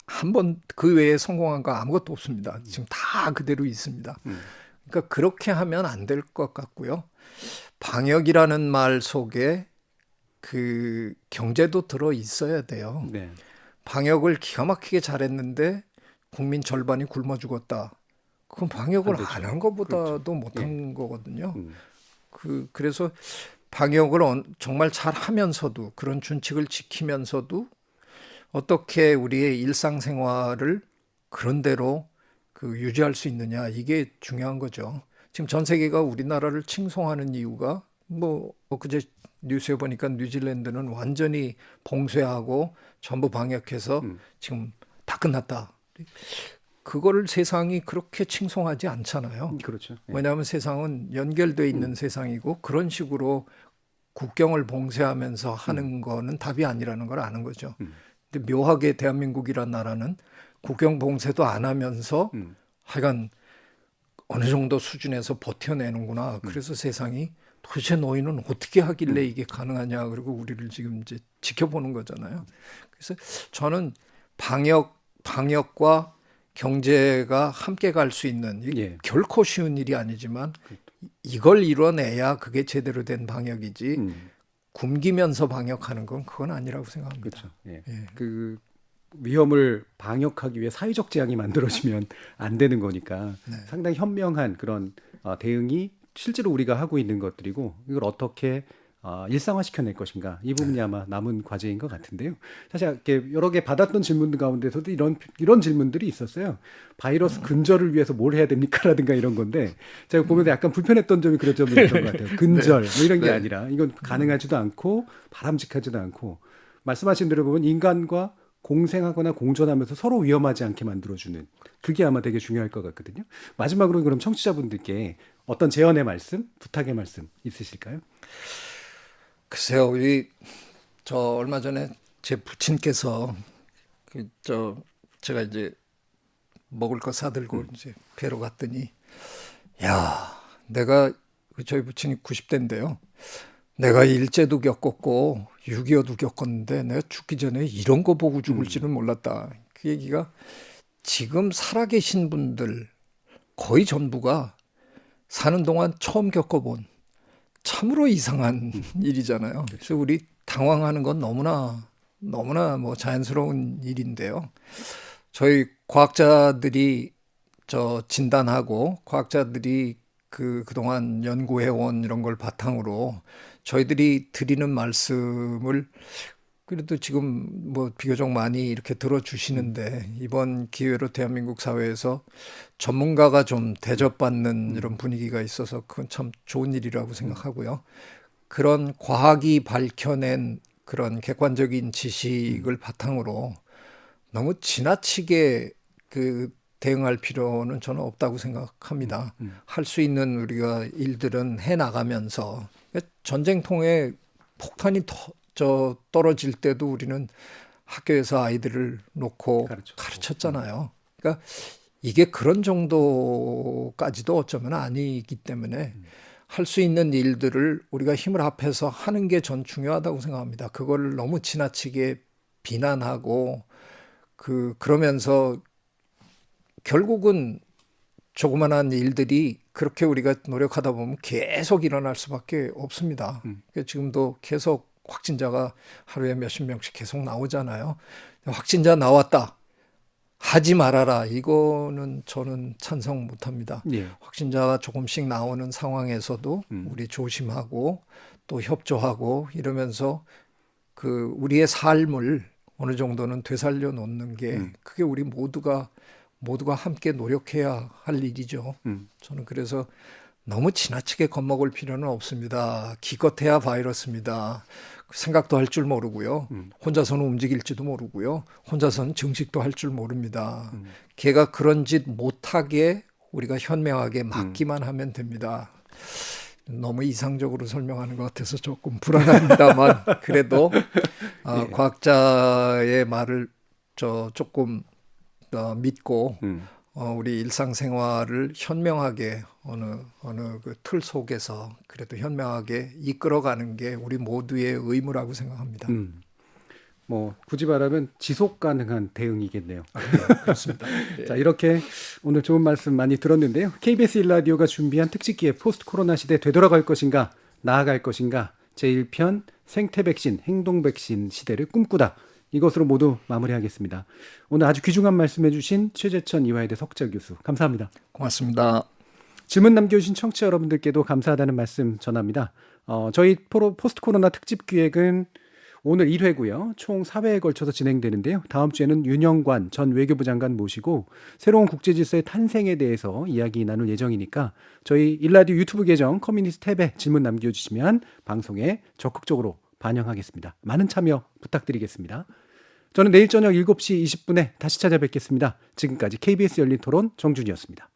한 번 그 외에 성공한 거 아무것도 없습니다. 지금 다 그대로 있습니다. 그러니까 그렇게 하면 안 될 것 같고요. 방역이라는 말 속에 경제도 들어 있어야 돼요. 네. 방역을 기가 막히게 잘했는데 국민 절반이 굶어 죽었다. 그건 방역을 안 한 것보다도 못한 거거든요. 그래서 방역을 정말 잘 하면서도 그런 준칙을 지키면서도 어떻게 우리의 일상생활을 그런대로 유지할 수 있느냐 이게 중요한 거죠. 지금 전 세계가 우리나라를 칭송하는 이유가 그제 뉴스에 보니까 뉴질랜드는 완전히 봉쇄하고 전부 방역해서 지금 다 끝났다. 그거를 세상이 그렇게 칭송하지 않잖아요. 그렇죠. 네. 왜냐하면 세상은 연결돼 있는 세상이고 그런 식으로 국경을 봉쇄하면서 하는 거는 답이 아니라는 걸 아는 거죠. 근데 묘하게 대한민국이란 나라는 국경 봉쇄도 안 하면서 하여간 어느 정도 수준에서 버텨내는구나. 그래서 세상이 도대체 너희는 어떻게 하길래 이게 가능하냐. 그리고 우리를 지금 이제 지켜보는 거잖아요. 그래서 저는 방역과 경제가 함께 갈 수 있는 결코 쉬운 일이 아니지만 이걸 이뤄내야 그게 제대로 된 방역이지 굶기면서 방역하는 건 그건 아니라고 생각합니다. 그렇죠. 예. 예. 위험을 방역하기 위해 사회적 재앙이 만들어지면 안 되는 거니까 네. 상당히 현명한 그런 대응이 실제로 우리가 하고 있는 것들이고 이걸 어떻게 일상화시켜낼 것인가 이 부분이 아마 남은 과제인 것 같은데요. 사실 이렇게 여러 개 받았던 질문들 가운데서도 이런 질문들이 있었어요. 바이러스 근절을 위해서 뭘 해야 됩니까?라든가 이런 건데 제가 보면서 약간 불편했던 점이 그런 점이 있던 것 같아요. 근절 뭐 이런 게 아니라 이건 가능하지도 않고 바람직하지도 않고 말씀하신 대로 보면 인간과 공생하거나 공존하면서 서로 위험하지 않게 만들어주는 그게 아마 되게 중요할 것 같거든요. 마지막으로 그럼 청취자분들께 어떤 제언의 말씀, 부탁의 말씀 있으실까요? 글쎄요, 저 얼마 전에 제 부친께서 제가 이제 먹을 거 사들고 이제 뵈러 갔더니 내가 저희 부친이 90대인데요. 내가 일제도 겪었고 6.25도 겪었는데 내가 죽기 전에 이런 거 보고 죽을 줄은 몰랐다. 그 얘기가 지금 살아계신 분들 거의 전부가 사는 동안 처음 겪어본 참으로 이상한 일이잖아요. 그래서 우리 당황하는 건 너무나 뭐 자연스러운 일인데요. 저희 과학자들이 진단하고 과학자들이 그동안 연구해온 이런 걸 바탕으로 저희들이 드리는 말씀을 그래도 지금 뭐 비교적 많이 이렇게 들어주시는데 이번 기회로 대한민국 사회에서 전문가가 좀 대접받는 이런 분위기가 있어서 그건 참 좋은 일이라고 생각하고요. 그런 과학이 밝혀낸 그런 객관적인 지식을 바탕으로 너무 지나치게 대응할 필요는 저는 없다고 생각합니다. 할 수 있는 우리가 일들은 해나가면서 전쟁통에 폭탄이 떨어질 때도 우리는 학교에서 아이들을 놓고 가르쳤잖아요. 그러니까 이게 그런 정도까지도 어쩌면 아니기 때문에 할 수 있는 일들을 우리가 힘을 합해서 하는 게 전 중요하다고 생각합니다. 그걸 너무 지나치게 비난하고 그러면서 결국은 조그만한 일들이 그렇게 우리가 노력하다 보면 계속 일어날 수밖에 없습니다. 그러니까 지금도 계속 확진자가 하루에 몇십 명씩 계속 나오잖아요. 확진자 나왔다. 하지 말아라. 이거는 저는 찬성 못합니다. 예. 확진자가 조금씩 나오는 상황에서도 우리 조심하고 또 협조하고 이러면서 우리의 삶을 어느 정도는 되살려 놓는 게 그게 우리 모두가 함께 노력해야 할 일이죠. 저는 그래서 너무 지나치게 겁먹을 필요는 없습니다. 기껏해야 바이러스입니다. 생각도 할 줄 모르고요. 혼자서는 움직일지도 모르고요. 혼자서는 증식도 할 줄 모릅니다. 걔가 그런 짓 못하게 우리가 현명하게 막기만 하면 됩니다. 너무 이상적으로 설명하는 것 같아서 조금 불안합니다만 그래도 과학자의 말을 조금 믿고 우리 일상생활을 현명하게 어느 틀 속에서 그래도 현명하게 이끌어가는 게 우리 모두의 의무라고 생각합니다. 뭐 굳이 말하면 지속 가능한 대응이겠네요. 그렇습니다. 네. 자, 이렇게 오늘 좋은 말씀 많이 들었는데요. KBS 1라디오가 준비한 특집기에 포스트 코로나 시대 되돌아갈 것인가 나아갈 것인가 제1편 생태 백신, 행동 백신 시대를 꿈꾸다. 이것으로 모두 마무리하겠습니다. 오늘 아주 귀중한 말씀해 주신 최재천 이화여대 석좌 교수 감사합니다. 고맙습니다. 질문 남겨주신 청취자 여러분들께도 감사하다는 말씀 전합니다. 저희 포스트 코로나 특집 기획은 오늘 1회고요. 총 4회에 걸쳐서 진행되는데요. 다음 주에는 윤영관 전 외교부 장관 모시고 새로운 국제질서의 탄생에 대해서 이야기 나눌 예정이니까 저희 일라디오 유튜브 계정 커뮤니티 탭에 질문 남겨주시면 방송에 적극적으로 반영하겠습니다. 많은 참여 부탁드리겠습니다. 저는 내일 저녁 7시 20분에 다시 찾아뵙겠습니다. 지금까지 KBS 열린 토론 정준이었습니다.